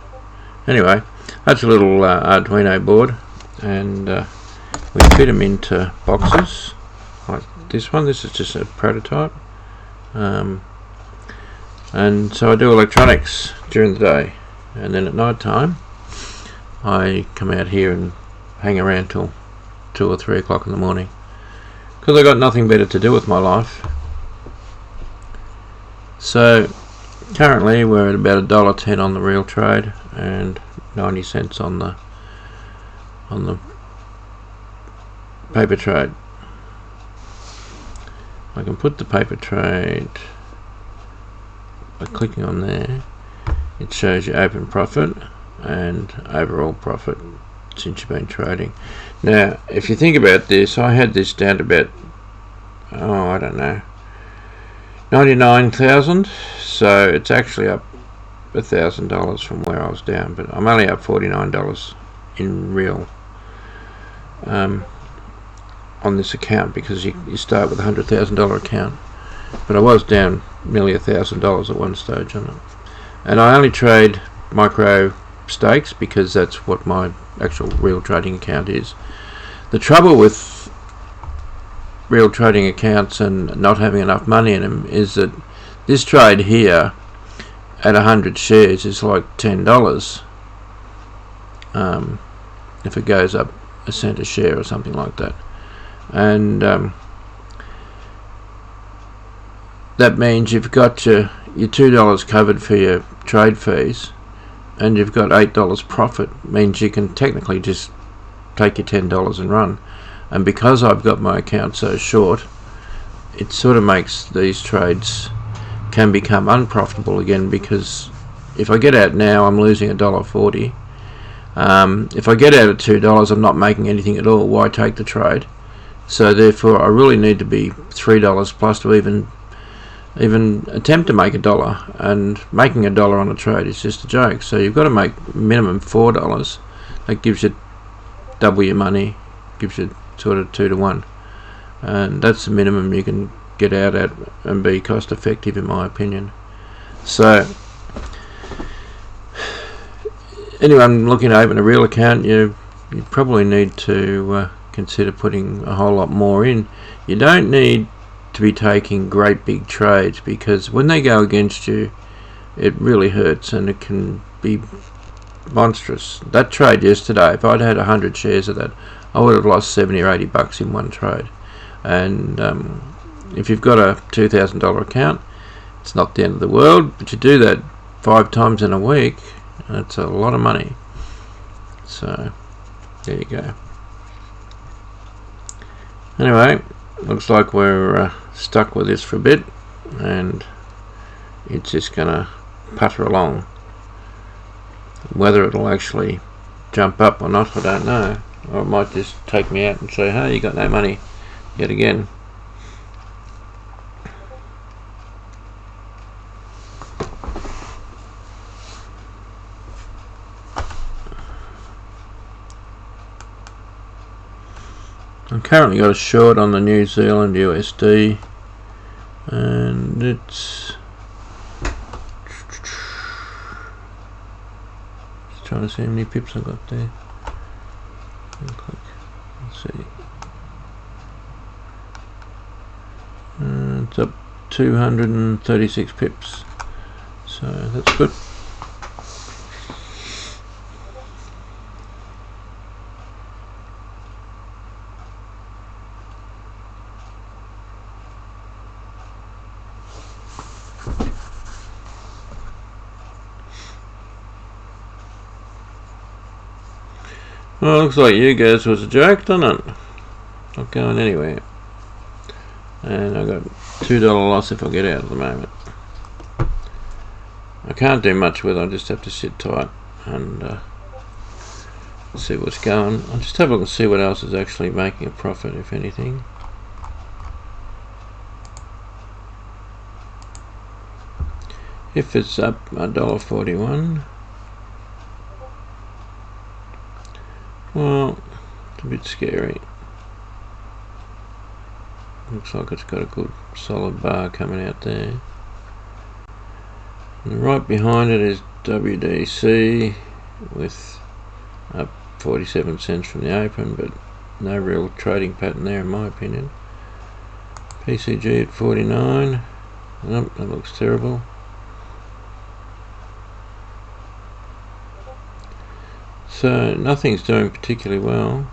Anyway, that's a little Arduino board, and we fit them into boxes like this one. This is just a prototype, and so I do electronics during the day, and then at night time I come out here and hang around till 2 or 3 o'clock in the morning, because I got nothing better to do with my life. So currently we're at about $1.10 on the real trade and 90 cents on the paper trade. I can put the paper trade by clicking on there. It shows you open profit and overall profit since you've been trading. Now if you think about this, I had this down to about I don't know, 99,000, so it's actually up $1,000 from where I was down, but I'm only up $49 in real on this account, because you start with a $100,000 account, but I was down nearly $1,000 at one stage on it. And I only trade micro stakes because that's what my actual real trading account is. The trouble with real trading accounts and not having enough money in them is that this trade here at 100 shares is like $10 if it goes up a cent a share or something like that, and that means you've got your $2 covered for your trade fees, and you've got $8 profit. Means you can technically just take your $10 and run. And because I've got my account so short, it sort of makes these trades can become unprofitable again, because if I get out now I'm losing $1.40. If I get out at $2 I'm not making anything at all. Why take the trade? So therefore I really need to be $3 plus to even attempt to make $1, and making $1 on a trade is just a joke. So you've got to make minimum $4. That gives you double your money, gives you sort of 2 to 1, and that's the minimum you can get out at and be cost effective, in my opinion. So anyone looking to open a real account, you probably need to consider putting a whole lot more in. You don't need to be taking great big trades, because when they go against you it really hurts and it can be monstrous. That trade yesterday, if I'd had 100 shares of that, I would have lost 70 or 80 bucks in one trade. And if you've got a $2,000 account, it's not the end of the world, but you do that 5 times in a week, that's a lot of money. So there you go. Anyway, looks like we're stuck with this for a bit, and it's just gonna putter along. Whether it'll actually jump up or not, I don't know. Or it might just take me out and say, hey, you got no money yet again. I've currently got a short on the New Zealand USD, and it's just trying to see how many pips I got there. Let's see. It's up 236 pips, so that's good. Well, looks like you guys was a joke, doesn't it? Not going anywhere. And I got $2 loss if I get out at the moment. I can't do much with it, I just have to sit tight and see what's going. I'll just have a look and see what else is actually making a profit, if anything. If it's up $1.41, well, it's a bit scary. Looks like it's got a good solid bar coming out there. And right behind it is WDC with up 47 cents from the open, but no real trading pattern there in my opinion. PCG at 49. Nope, that looks terrible. So nothing's doing particularly well.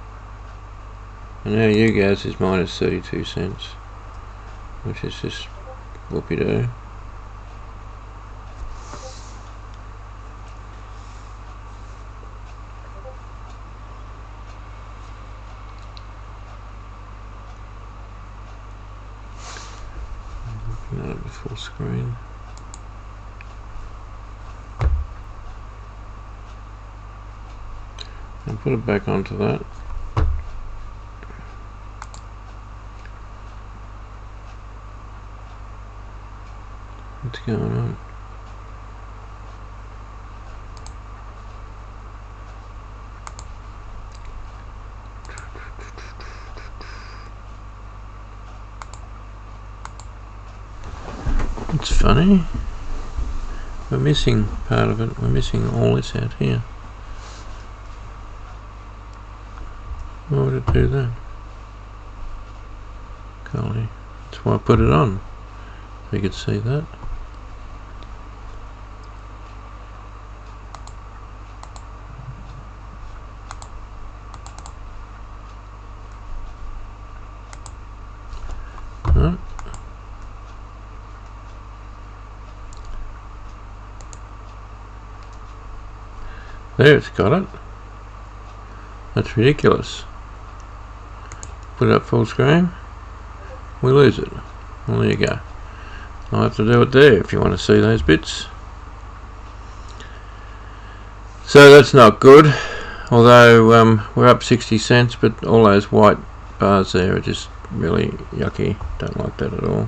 And now you guys is minus 32 cents, which is just whoopie-doo. Looking at it full screen. And put it back onto that. What's going on? It's funny. We're missing part of it. We're missing all this out here. Why would it do that? Golly. That's why I put it on. So you could see that. Right. There, it's got it. That's ridiculous. Put it up full screen, we lose it. Well, there you go. I'll have to do it there if you want to see those bits. So that's not good, although we're up 60 cents, but all those white bars there are just really yucky. Don't like that at all.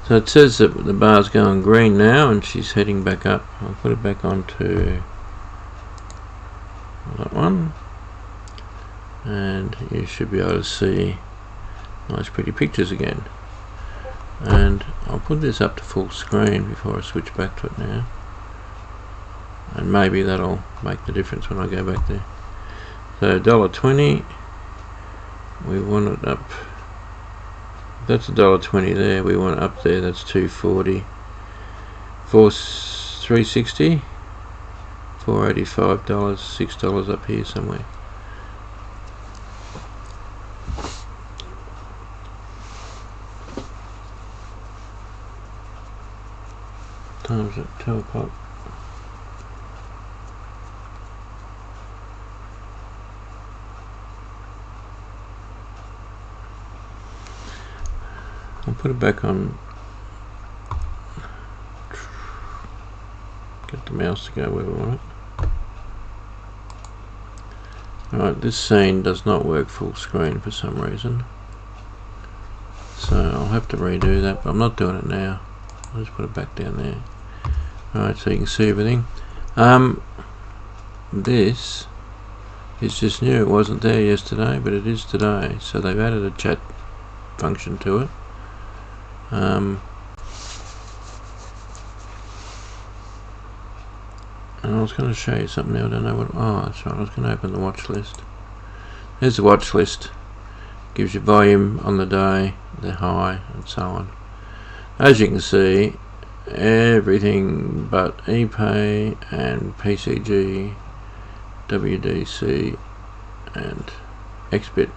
So it says that the bar's going green now and she's heading back up. I'll put it back onto that one, and you should be able to see nice pretty pictures again. And I'll put this up to full screen before I switch back to it now, and maybe that'll make the difference when I go back there. So $1.20, we want it up. That's $1.20 there. We want it up there. That's $2.40, $3.60, $4.85, $6 up here somewhere. Oh, was it 2 o'clock? I'll put it back on. Get the mouse to go where we want it. Alright, this scene does not work full screen for some reason. So I'll have to redo that, but I'm not doing it now. I'll just put it back down there. Alright, so you can see everything. This is just new. It wasn't there yesterday, but it is today. So they've added a chat function to it. And I was going to show you something now. I don't know what. Oh, that's right. I was going to open the watch list. There's the watch list. Gives you volume on the day, the high, and so on. As you can see, everything but ePay and PCG, WDC, and XBit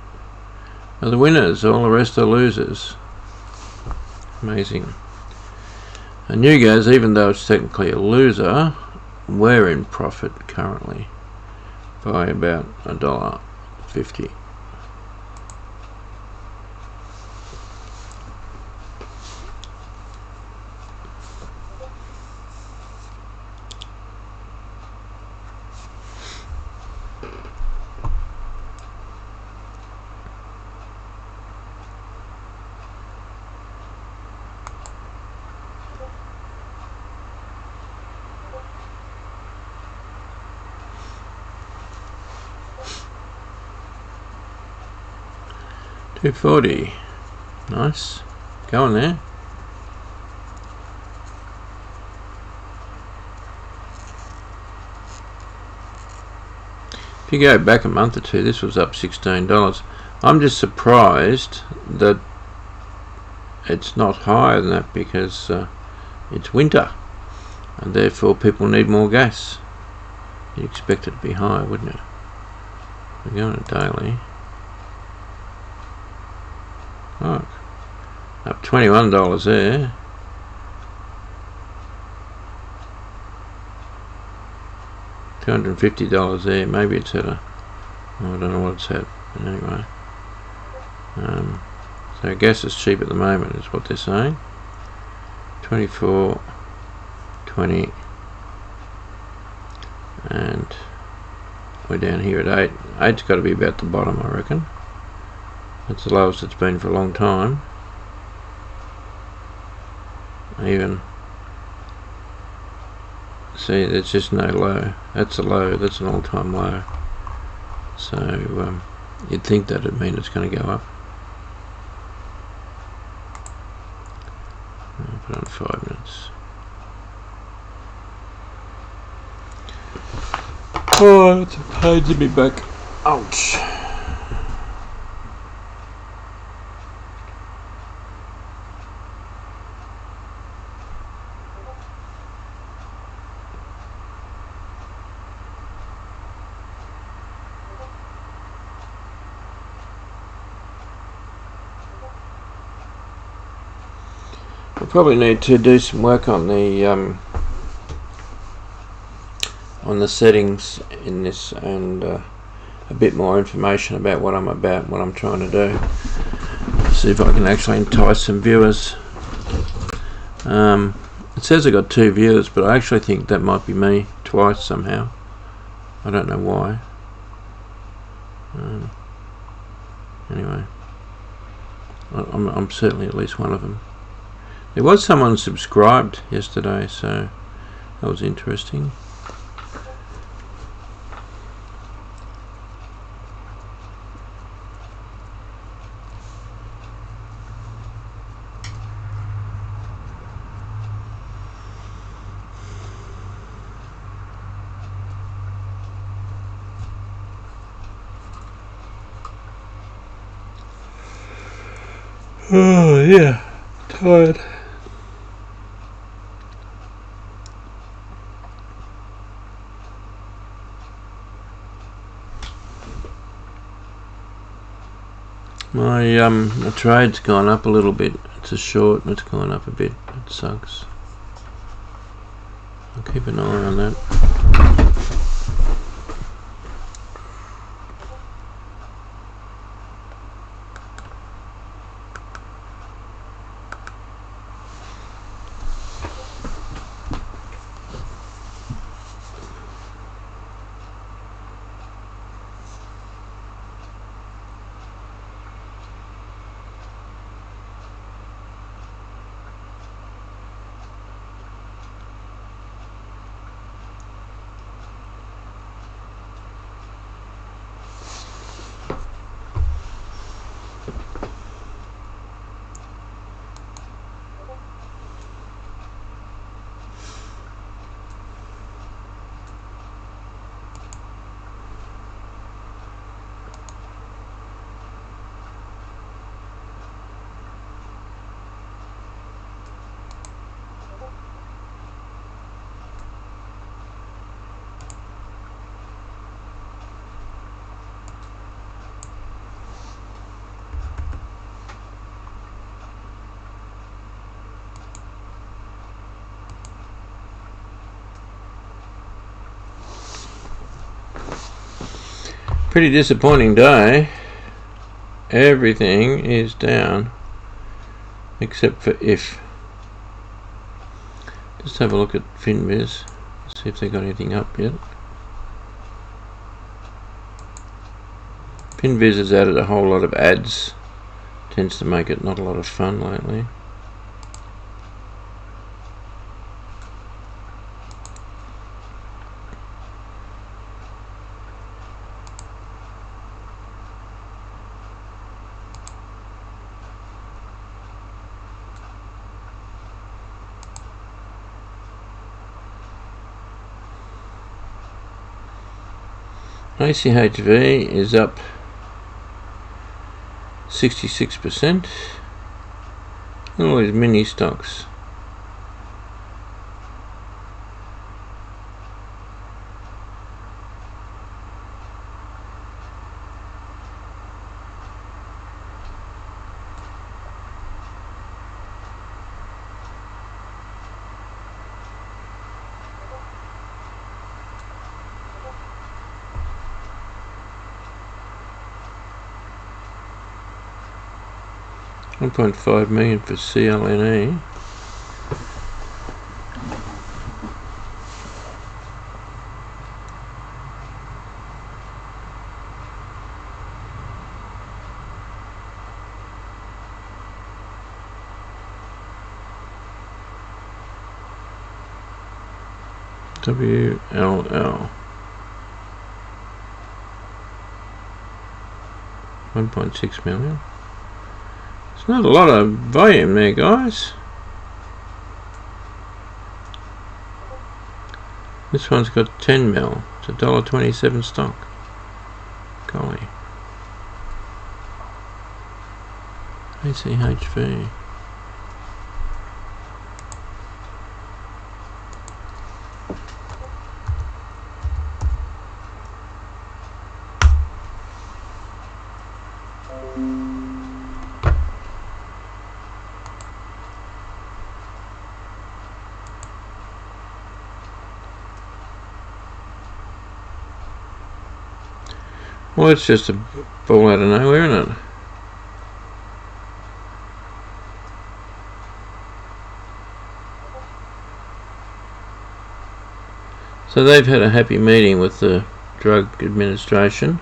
are the winners. All the rest are losers. Amazing. And Newgaz, even though it's technically a loser, we're in profit currently by about $1.50. $2.40. Nice. Going there. If you go back a month or two, this was up $16. I'm just surprised that it's not higher than that, because it's winter and therefore people need more gas. You'd expect it to be higher, wouldn't it? We're going to daily. Look, up $21 there. $250 there. Maybe it's at a, I don't know what it's at, but anyway. So gas is cheap at the moment, is what they're saying. 24, 20, and we're down here at 8. 8's got to be about the bottom, I reckon. That's the lowest it's been for a long time. Even, see, there's just no low. That's a low, that's an all-time low. So you'd think that would mean it's going to go up. I'll put on 5 minutes. Oh, it's a pain to be back. Ouch. I probably need to do some work on the settings in this, and a bit more information about what I'm about, what I'm trying to do. See if I can actually entice some viewers. It says I got 2 viewers, but I actually think that might be me twice somehow. I don't know why. Anyway, I'm certainly at least one of them. There was someone subscribed yesterday, so that was interesting. Oh yeah, tired. My trade's gone up a little bit. It's a short and it's gone up a bit. It sucks. I'll keep an eye on that. Pretty disappointing day. Everything is down except for IF. Just have a look at FinViz, see if they got anything up yet. FinViz has added a whole lot of ads, tends to make it not a lot of fun lately. ACHV is up 66%. All these mini stocks. $1.5 million for CLNE. WLL 1.6 million. It's not a lot of volume there, guys. This one's got 10 mil. It's a $1.27 stock. Golly. ACHV. Well, it's just a ball out of nowhere, isn't it? So they've had a happy meeting with the Drug Administration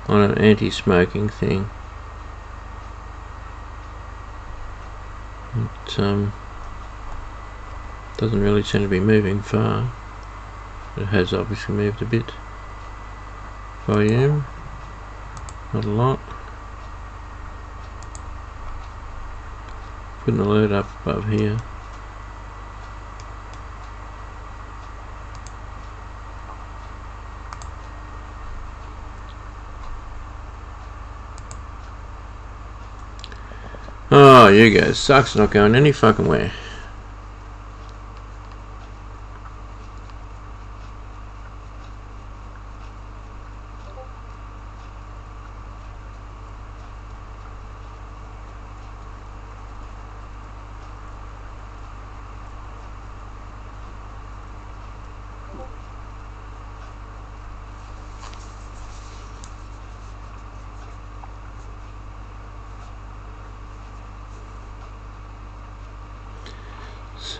on an anti-smoking thing. It doesn't really seem to be moving far. It has obviously moved a bit. Volume. Not a lot. Putting the alert up above here. Oh, you guys, sucks not going any fucking where.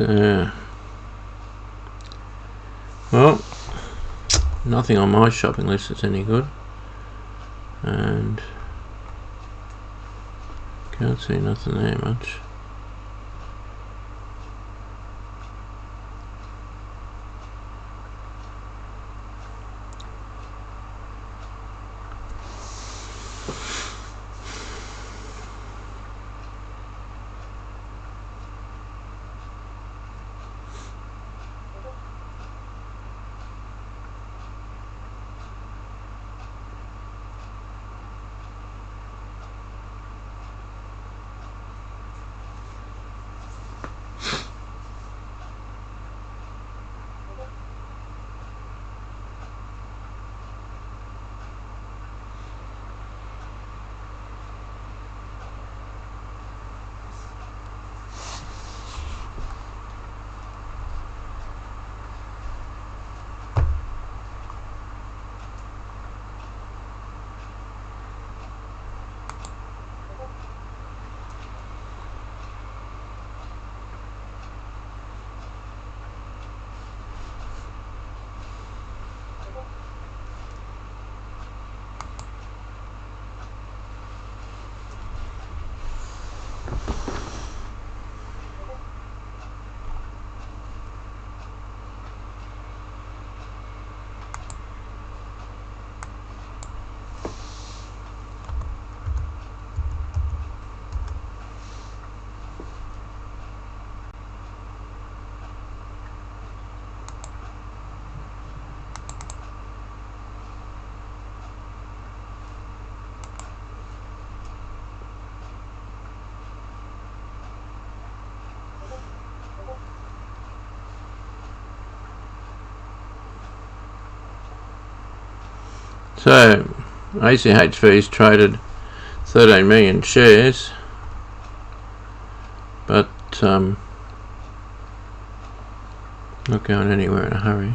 So, well, nothing on my shopping list that's any good, and can't see nothing there much. So, ACHV's traded 13 million shares, but not going anywhere in a hurry.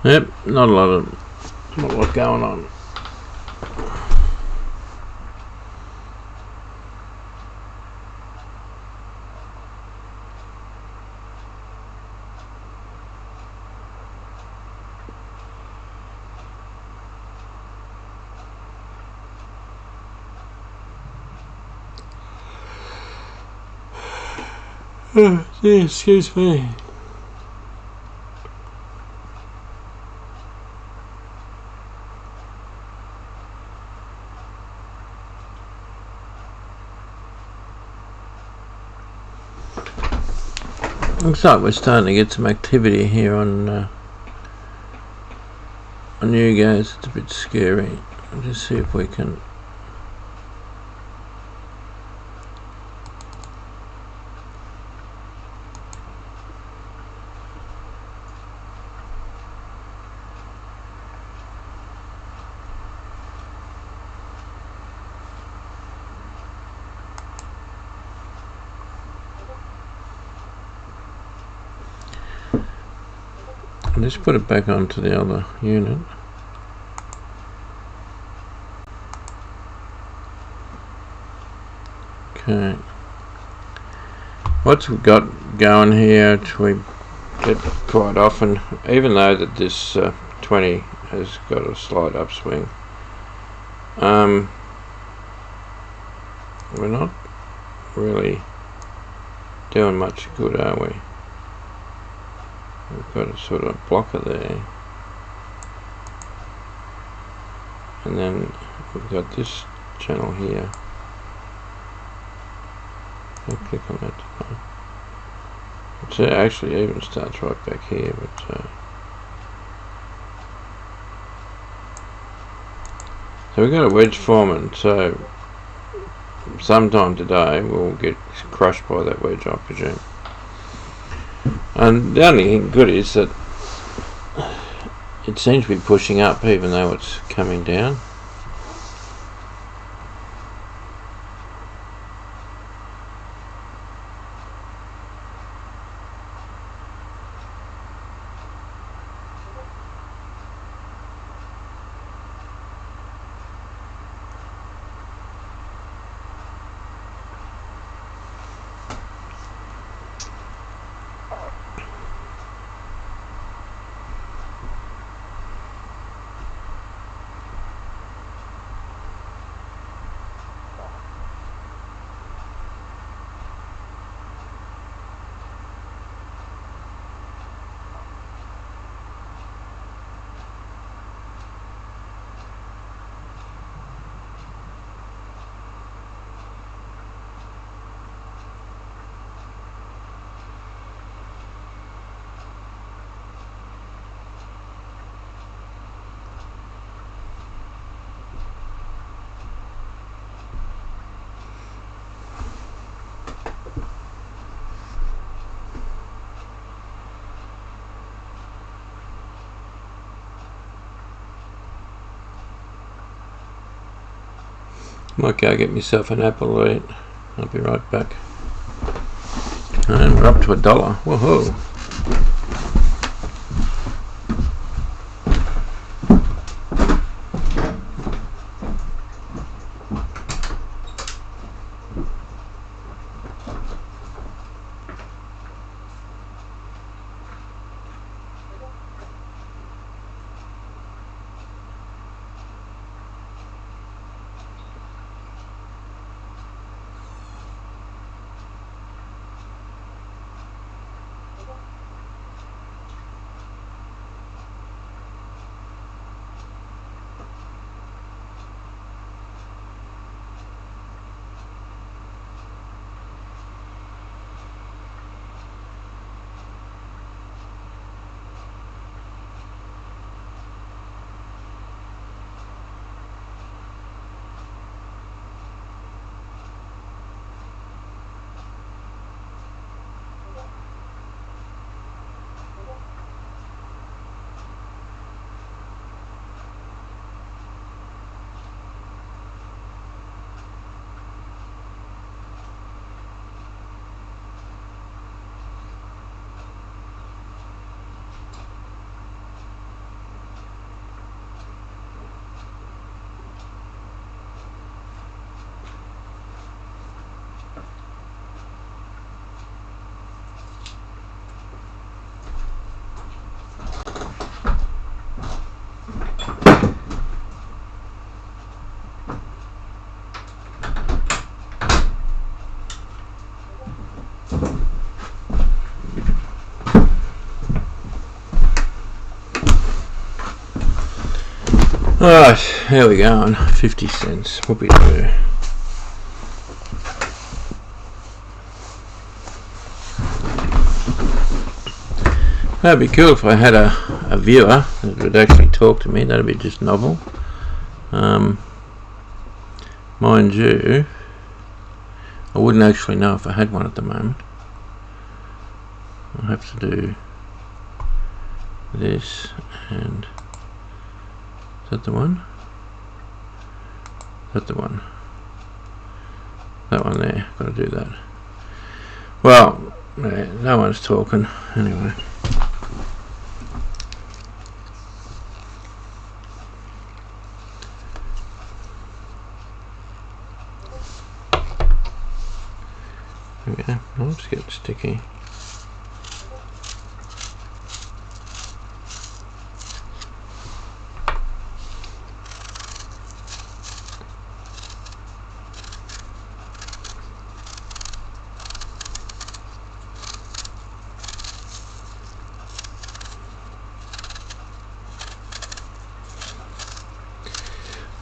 Yep, not a lot going on. Excuse me. Looks like we're starting to get some activity here on you guys. It's a bit scary. I'll just see if we can Let's put it back onto the other unit. Okay. What's we got going here? We get quite often, even though that this 20 has got a slight upswing, we're not really doing much good, are we? We've got a sort of blocker there, and then we've got this channel here. I'll click on that. It actually even starts right back here, but so we've got a wedge forming. So sometime today we'll get crushed by that wedge, I presume. And the only thing good is that it seems to be pushing up even though it's coming down. Might go get myself an apple to eat. I'll be right back. And we're up to $1. Woohoo! Alright, here we go on 50 cents. Whoopie doo. That'd be cool if I had a viewer that would actually talk to me. That'd be just novel. Mind you, I wouldn't actually know if I had one at the moment. I'll have to do this, and is that the one? Is that the one? That one there. Got to do that. Well, no one's talking anyway. we go. Oh, it's getting sticky.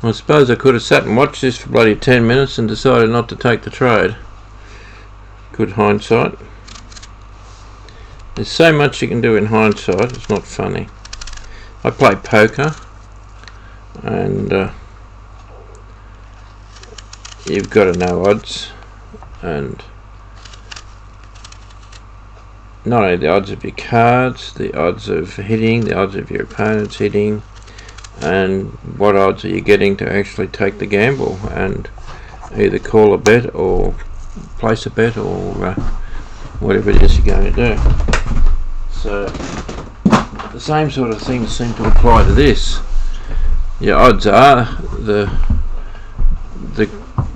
I suppose I could have sat and watched this for bloody 10 minutes and decided not to take the trade. Good hindsight. There's so much you can do in hindsight, it's not funny. I play poker, and you've got to know odds, and not only the odds of your cards, the odds of hitting, the odds of your opponent's hitting, and what odds are you getting to actually take the gamble and either call a bet or place a bet or whatever it is you're going to do. So the same sort of things seem to apply to this. Your odds are the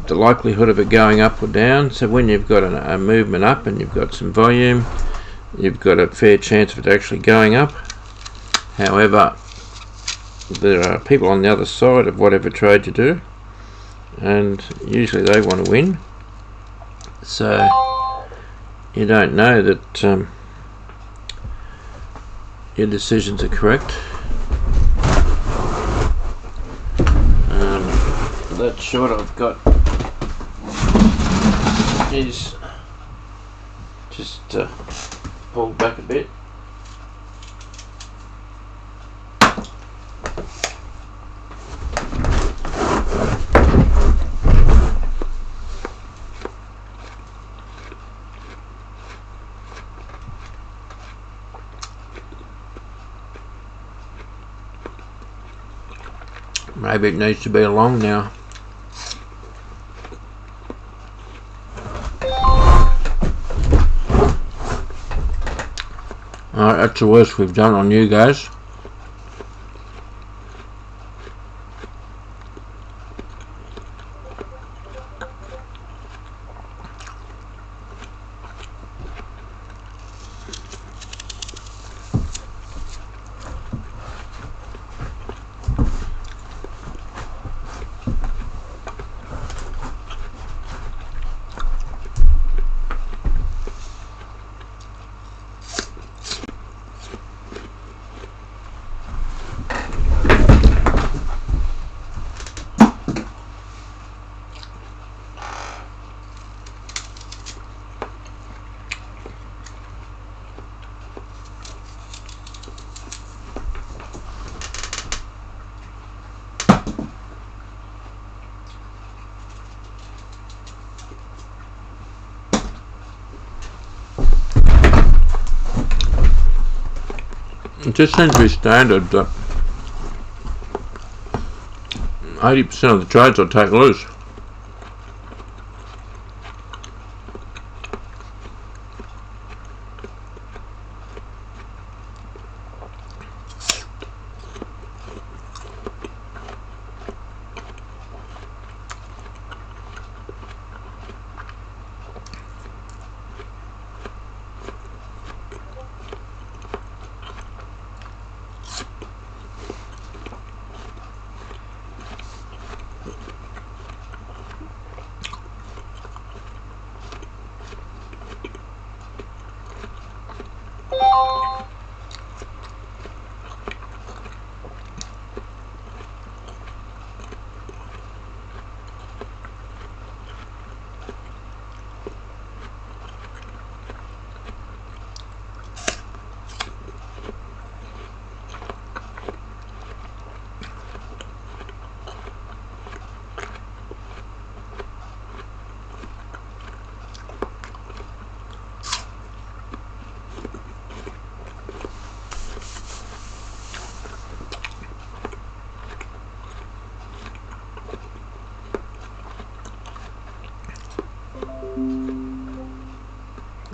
likelihood of it going up or down. So when you've got a movement up and you've got some volume, you've got a fair chance of it actually going up. However, there are people on the other side of whatever trade you do, and usually they want to win, so you don't know that your decisions are correct. That shot I've got is just pulled back a bit. Maybe it needs to be along now. Alright, that's the worst we've done on you guys. It just seems to be standard that 80% of the trades I take loose.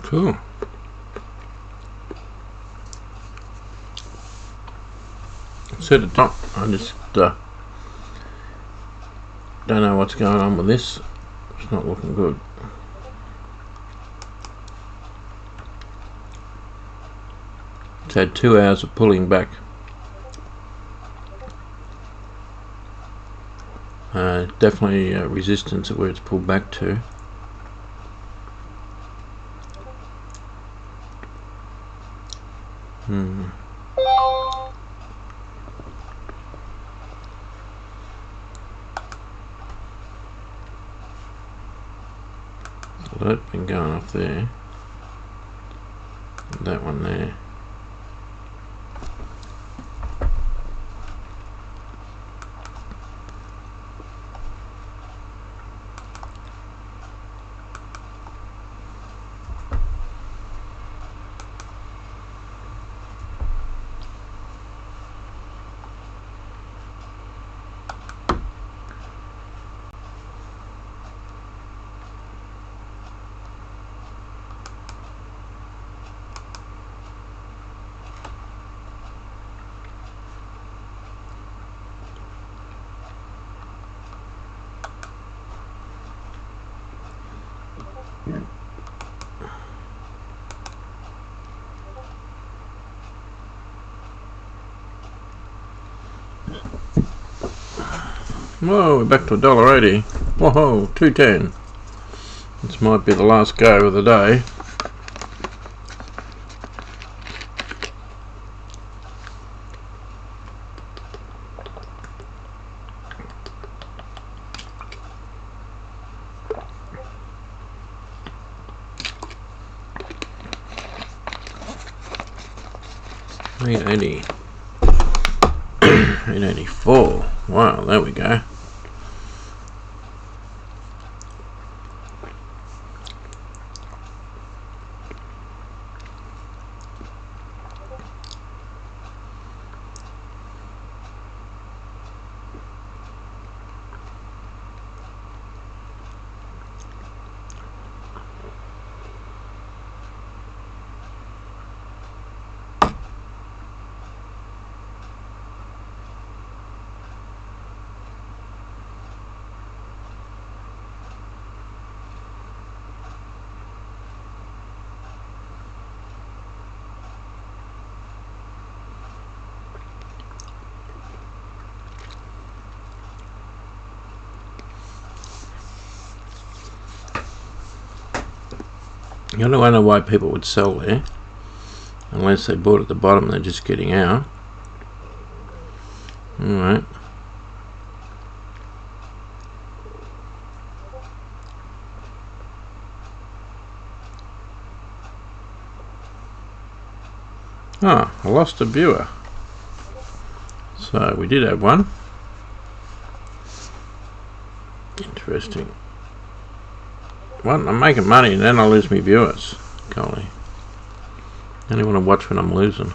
Cool. So the top, I just don't know what's going on with this. It's not looking good. It's had 2 hours of pulling back. Definitely resistance at where it's pulled back to. So that's been going off there. That one there. Whoa, we're back to $1.80. Whoa, 2.10. This might be the last go of the day. $8.80. $8.84. Wow, there we go. I don't know why people would sell there, unless they bought at the bottom and they're just getting out. Alright. Ah, I lost a viewer. So we did have one. Interesting. What? I'm making money and then I lose my viewers. Golly. I only want to watch when I'm losing.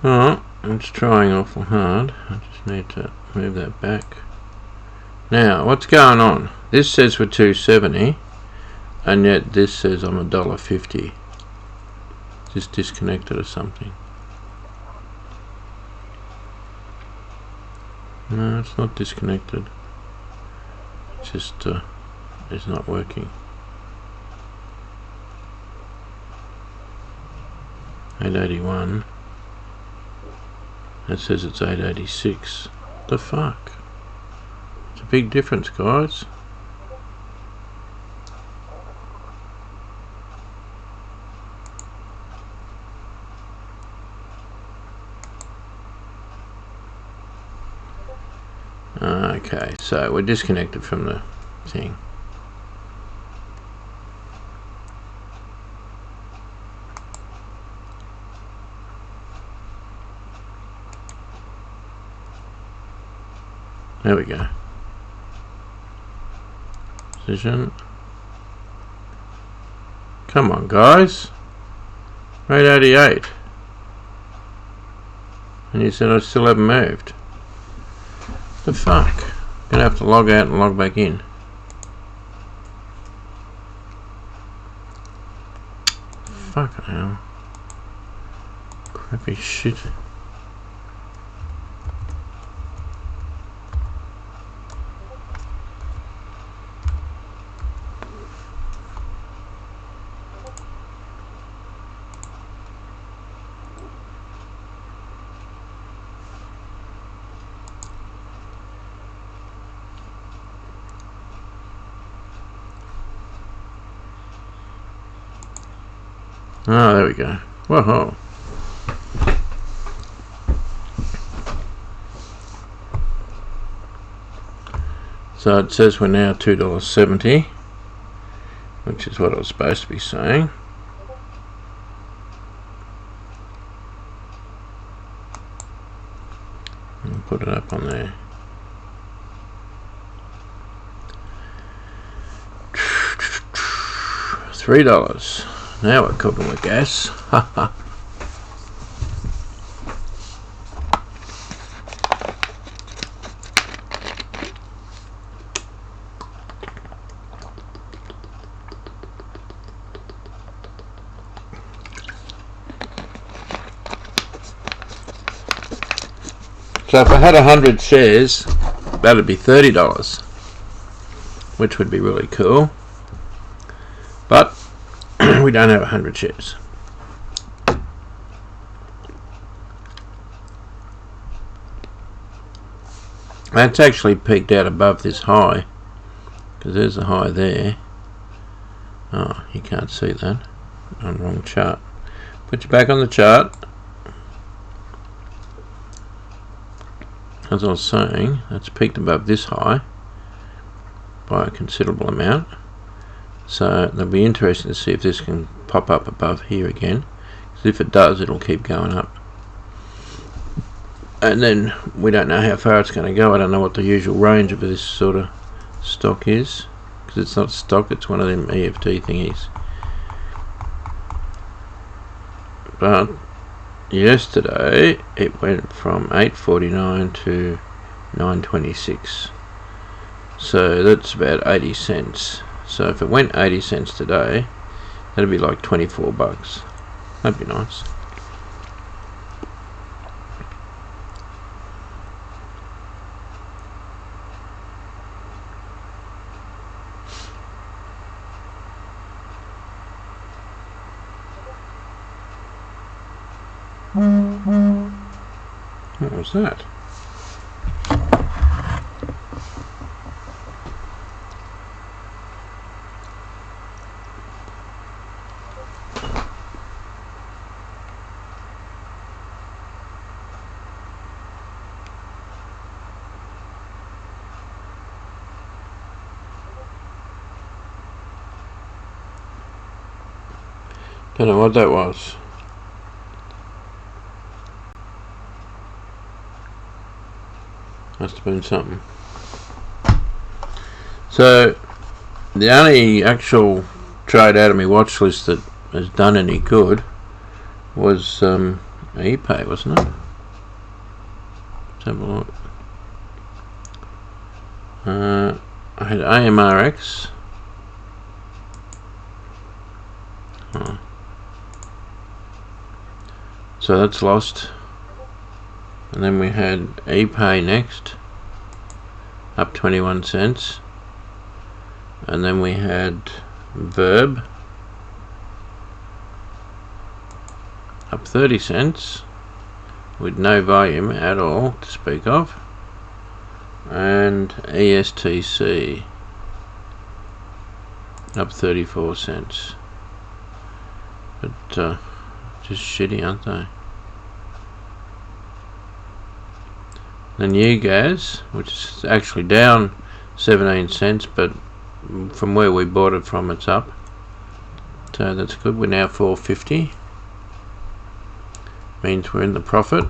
Alright, it's trying awful hard. I just need to move that back. Now, what's going on? This says we're 270, and yet this says I'm $1.50. Just disconnected or something. No, it's not disconnected. It's just it's not working. 881. It says it's 886. The fuck? It's a big difference, guys. Okay, so we're disconnected from the thing. There we go. Position. Come on, guys. Rate 88. And you said I still haven't moved. The fuck? I'm gonna have to log out and log back in. Fucking hell. Crappy shit. Oh, there we go. Whoa. So it says we're now $2.70, which is what I was supposed to be saying. I'll put it up on there. $3. Now we're cooking with gas. So if I had 100 shares, that'd be $30, which would be really cool. But we don't have 100 shares. That's actually peaked out above this high, because there's a high there. Oh, you can't see that. On the wrong chart. Put you back on the chart. As I was saying, that's peaked above this high by a considerable amount. So it'll be interesting to see if this can pop up above here again. Because if it does, it'll keep going up. And then we don't know how far it's going to go. I don't know what the usual range of this sort of stock is. Because it's not stock, it's one of them EFT thingies. But yesterday it went from 8.49 to 9.26. So that's about 80 cents. So if it went 80 cents today, that'd be like $24. That'd be nice. What was that? Don't know what that was. Must have been something. So the only actual trade out of my watch list that has done any good was ePay, wasn't it? Let's have a look. I had AMRX. Oh. So that's lost. And then we had ePay next, up 21 cents. And then we had Verb, up 30 cents, with no volume at all to speak of. And ESTC, up 34 cents. But just shitty, aren't they? The new gas, which is actually down 17 cents, but from where we bought it from, it's up. So that's good. We're now $4.50. Means we're in the profit.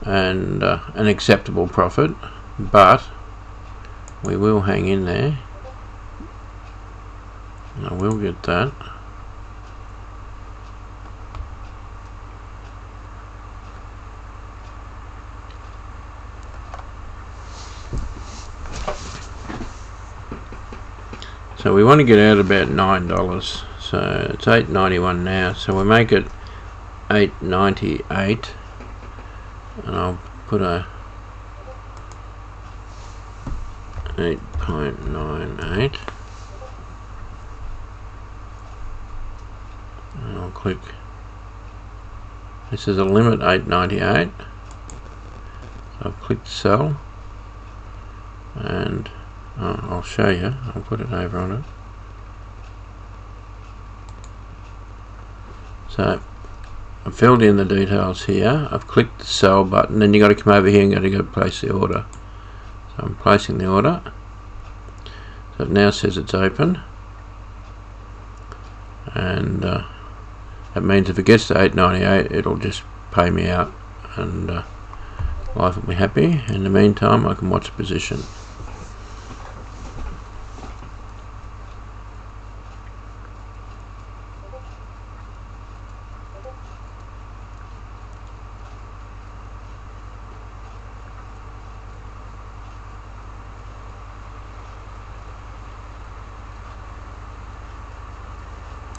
and an acceptable profit, but we will hang in there. I will get that. So we want to get out about $9. So it's $8.91 now. So we make it $8.98, and I'll put a 8.98, and I'll click. This is a limit $8.98. So I've clicked sell, and I'll show you. I'll put it over on it. So I've filled in the details here. I've clicked the sell button. Then you got to come over here and go place the order. So I'm placing the order. So it now says it's open, and that means if it gets to $8.98, it'll just pay me out, and life will be happy. In the meantime, I can watch the position.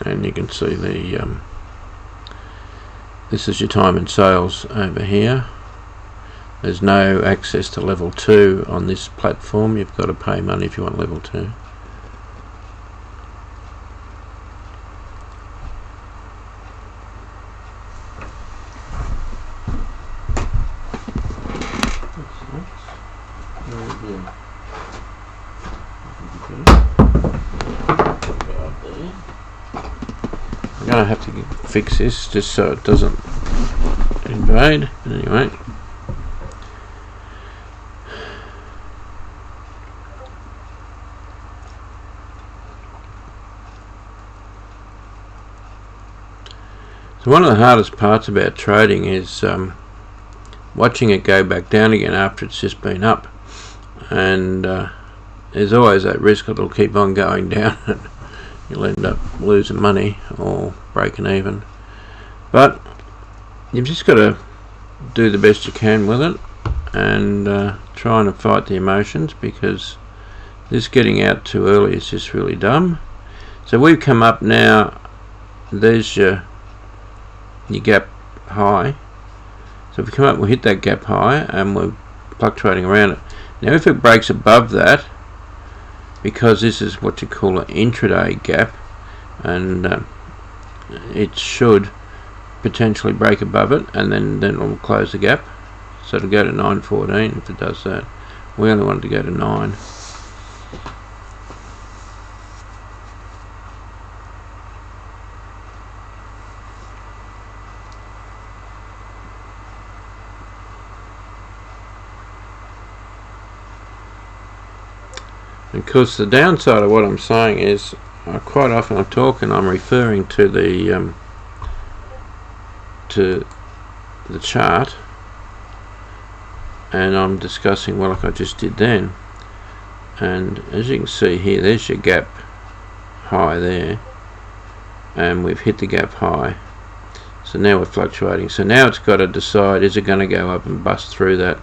And you can see the this is your time and sales over here. There's no access to level 2 on this platform. You've got to pay money if you want level 2. I'm going to have to fix this just so it doesn't invade. But anyway, so one of the hardest parts about trading is watching it go back down again after it's just been up, and there's always that risk that it'll keep on going down. You'll end up losing money or breaking even. But you've just got to do the best you can with it, and try and fight the emotions, because this getting out too early is just really dumb. So we've come up now. There's your gap high. So if we come up, we'll hit that gap high, and we're fluctuating around it. Now if it breaks above that, because this is what you call an intraday gap, and it should potentially break above it, and then it'll close the gap. So it'll go to 9.14 if it does that. We only want it to go to 9. Because the downside of what I'm saying is, quite often I talk and I'm referring to the chart, and I'm discussing what like I just did then. And as you can see here, there's your gap high there, and we've hit the gap high. So now we're fluctuating. So now it's got to decide, is it going to go up and bust through that?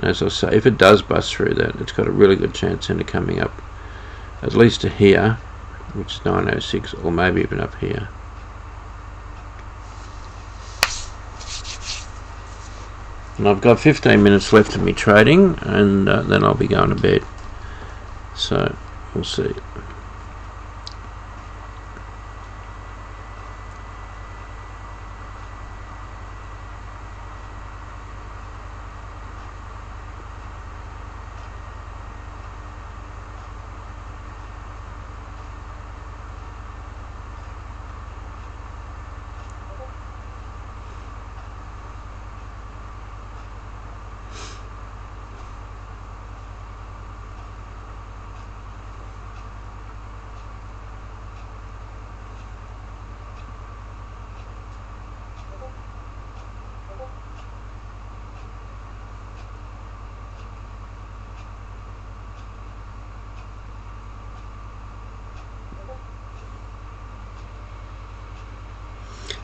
As I say, if it does bust through that, it's got a really good chance into coming up at least to here, which is 906, or maybe even up here. And I've got 15 minutes left of me trading, and then I'll be going to bed. So we'll see.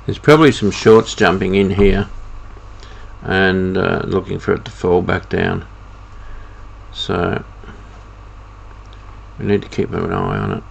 There's probably some shorts jumping in here and looking for it to fall back down. So we need to keep an eye on it.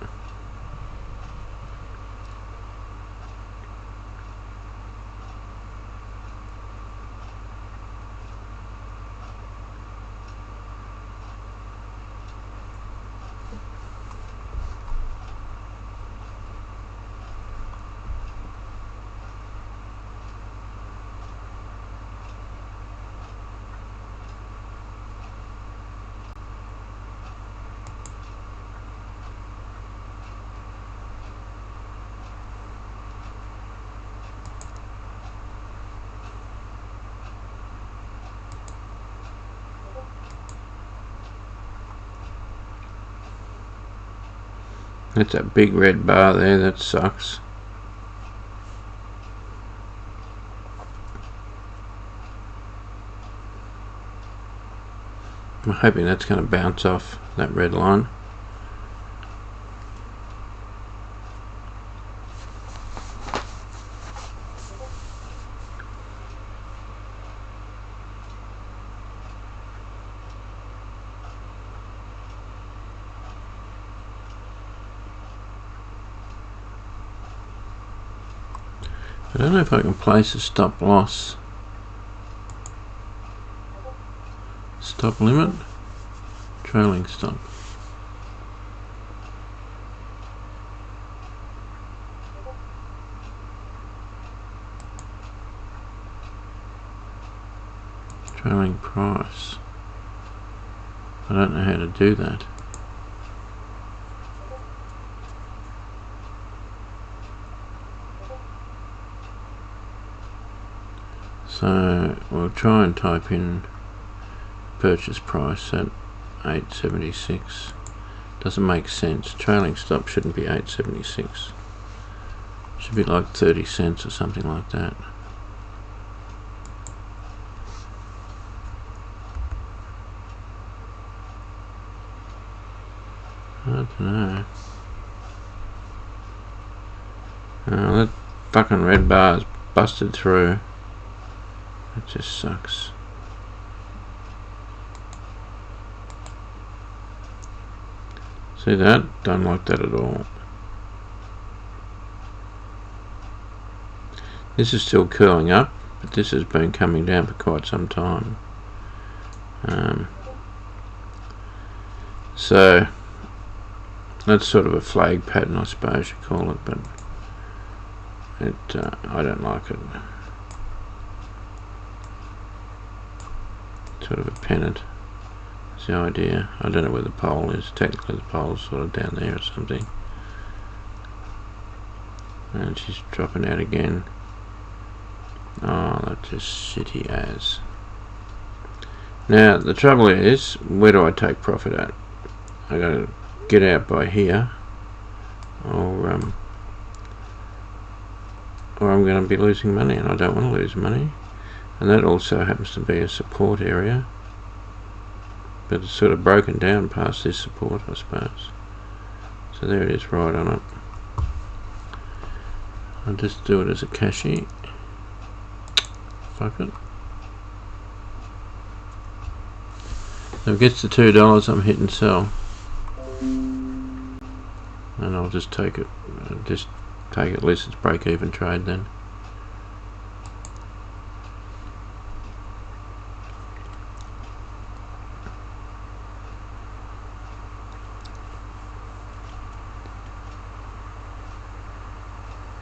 That's that big red bar there, that sucks. I'm hoping that's going to bounce off that red line. I don't know if I can place a stop loss. Stop limit, trailing stop. Trailing price. I don't know how to do that. So we'll try and type in purchase price at 876. Doesn't make sense. Trailing stop shouldn't be 876. Should be like 30 cents or something like that. I don't know. Oh, that fucking red bar's busted through. That just sucks. See that? Don't like that at all. This is still curling up, but this has been coming down for quite some time. So that's sort of a flag pattern, I suppose you call it, but I don't like it. Sort of a pennant. That's the idea. I don't know where the pole is. Technically the pole's sort of down there or something. And she's dropping out again. Oh, that's just shitty as. Now the trouble is, where do I take profit at? I gotta get out by here, or I'm going to be losing money, and I don't want to lose money. And that also happens to be a support area, but it's sort of broken down past this support, I suppose. So there it is, right on it. I'll just do it as a cashier. Fuck it. If it gets to $2, I'm hitting sell, and I'll just take it. At least it's break even trade then.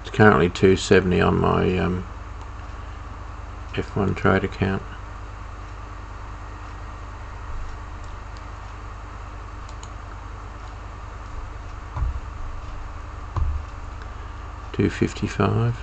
It's currently 270 on my F1 trade account. $255.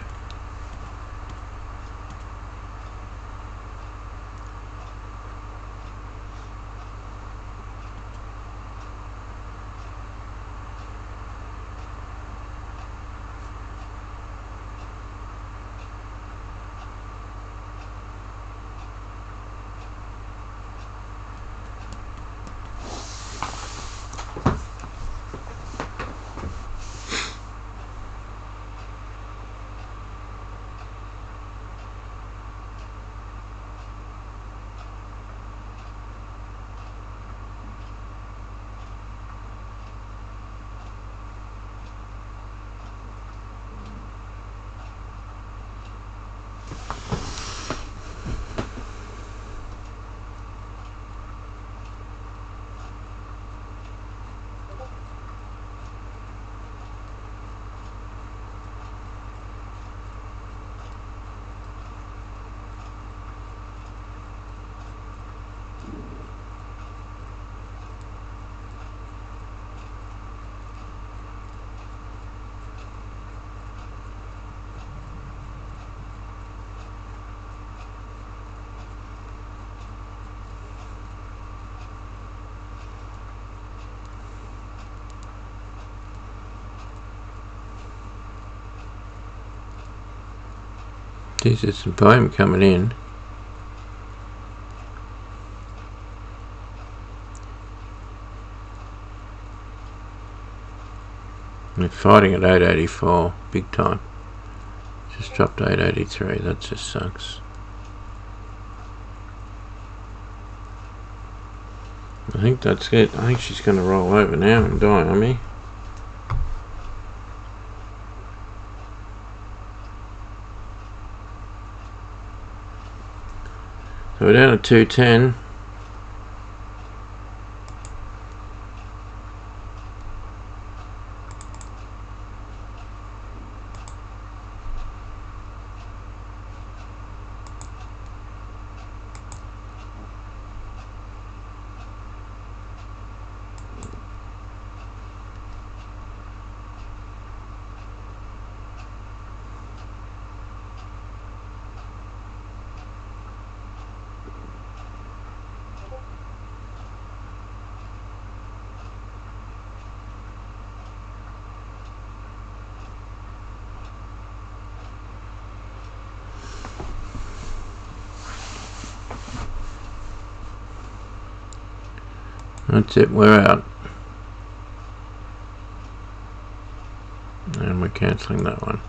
Geez, there's some volume coming in. They're fighting at 884, big time. Just dropped 883, that just sucks. I think that's it. I think she's going to roll over now and die on me. So we're down at 210. That's it, we're out. And we're cancelling that one.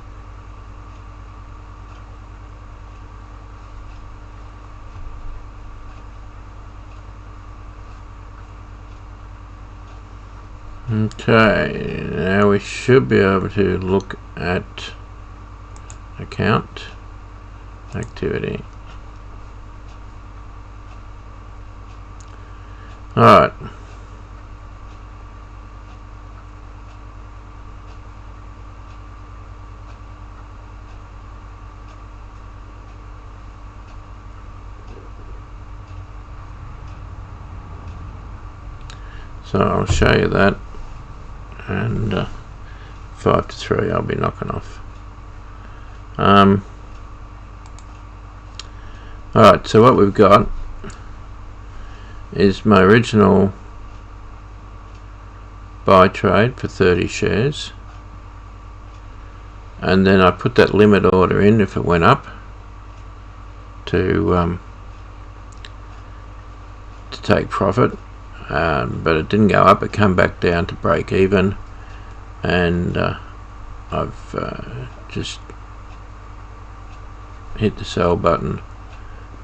Okay, now we should be able to look at account activity. Alright. So I'll show you that, and 5 to 3 I'll be knocking off. Alright, so what we've got is my original buy trade for 30 shares, and then I put that limit order in if it went up to take profit, but it didn't go up, it came back down to break even, and I've just hit the sell button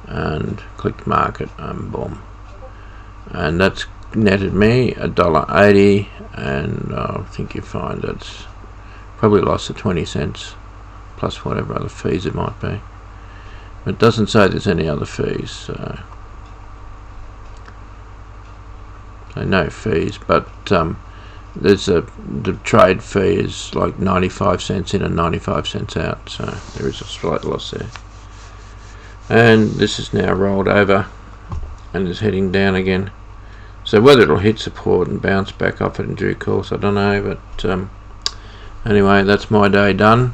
and clicked market, and boom, and that's netted me $1.80, and I think you find it's probably lost of 20 cents plus whatever other fees it might be. It doesn't say there's any other fees, so no fees, but there's the trade fee is like 95 cents in and 95 cents out, so there is a slight loss there. And this is now rolled over and is heading down again, so whether it'll hit support and bounce back off it in due course, I don't know, but anyway, that's my day done.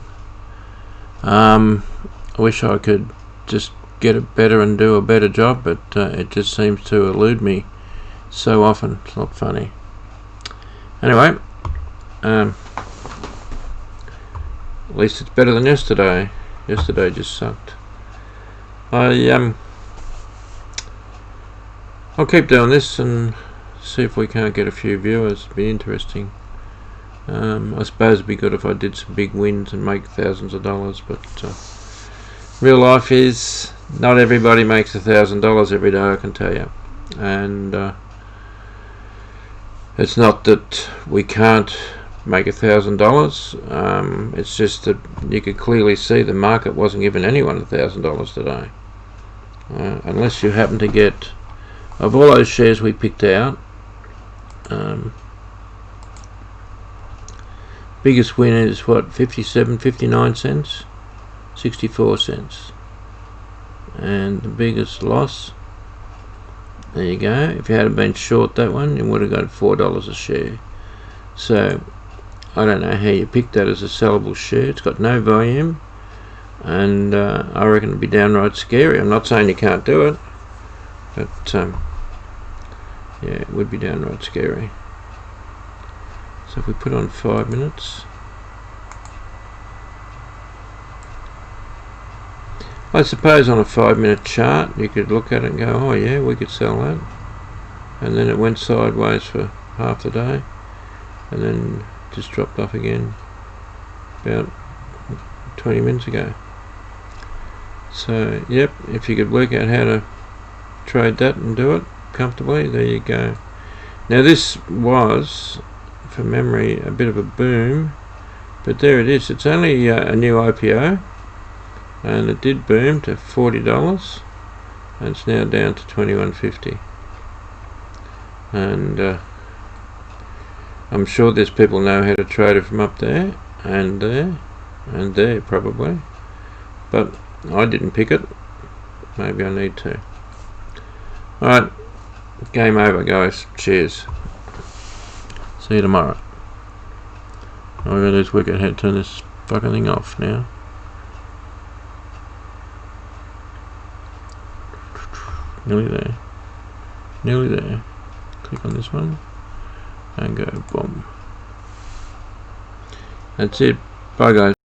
I wish I could just get it better and do a better job, but it just seems to elude me so often. It's not funny. Anyway, at least it's better than yesterday. Yesterday just sucked. I'll keep doing this and see if we can't get a few viewers. It'd be interesting. I suppose it'd be good if I did some big wins and make thousands of dollars, but real life is not everybody makes $1,000 every day, I can tell you. And it's not that we can't make $1,000. It's just that you could clearly see the market wasn't giving anyone $1,000 today, unless you happen to get, of all those shares we picked out, biggest win is what, 59 cents, 64 cents, and the biggest loss, there you go, if you hadn't been short that one, you would have got $4 a share. So I don't know how you pick that as a sellable share. It's got no volume, and I reckon it'd be downright scary. I'm not saying you can't do it, but yeah, it would be downright scary. So if we put on 5 minutes, I suppose on a 5-minute chart you could look at it and go, oh yeah, we could sell that, and then it went sideways for half the day and then just dropped off again about 20 minutes ago. So yep, if you could work out how to trade that and do it comfortably, there you go. Now this was, from memory, a bit of a boom, but there it is. It's only a new IPO, and it did boom to $40, and it's now down to $21.50. And I'm sure there's people know how to trade it from up there and there and there probably, but I didn't pick it. Maybe I need to. Alright, game over guys. Cheers. See you tomorrow. All I gotta do is work out how to turn this fucking thing off now. Nearly there. Nearly there. Click on this one and go boom. That's it. Bye guys.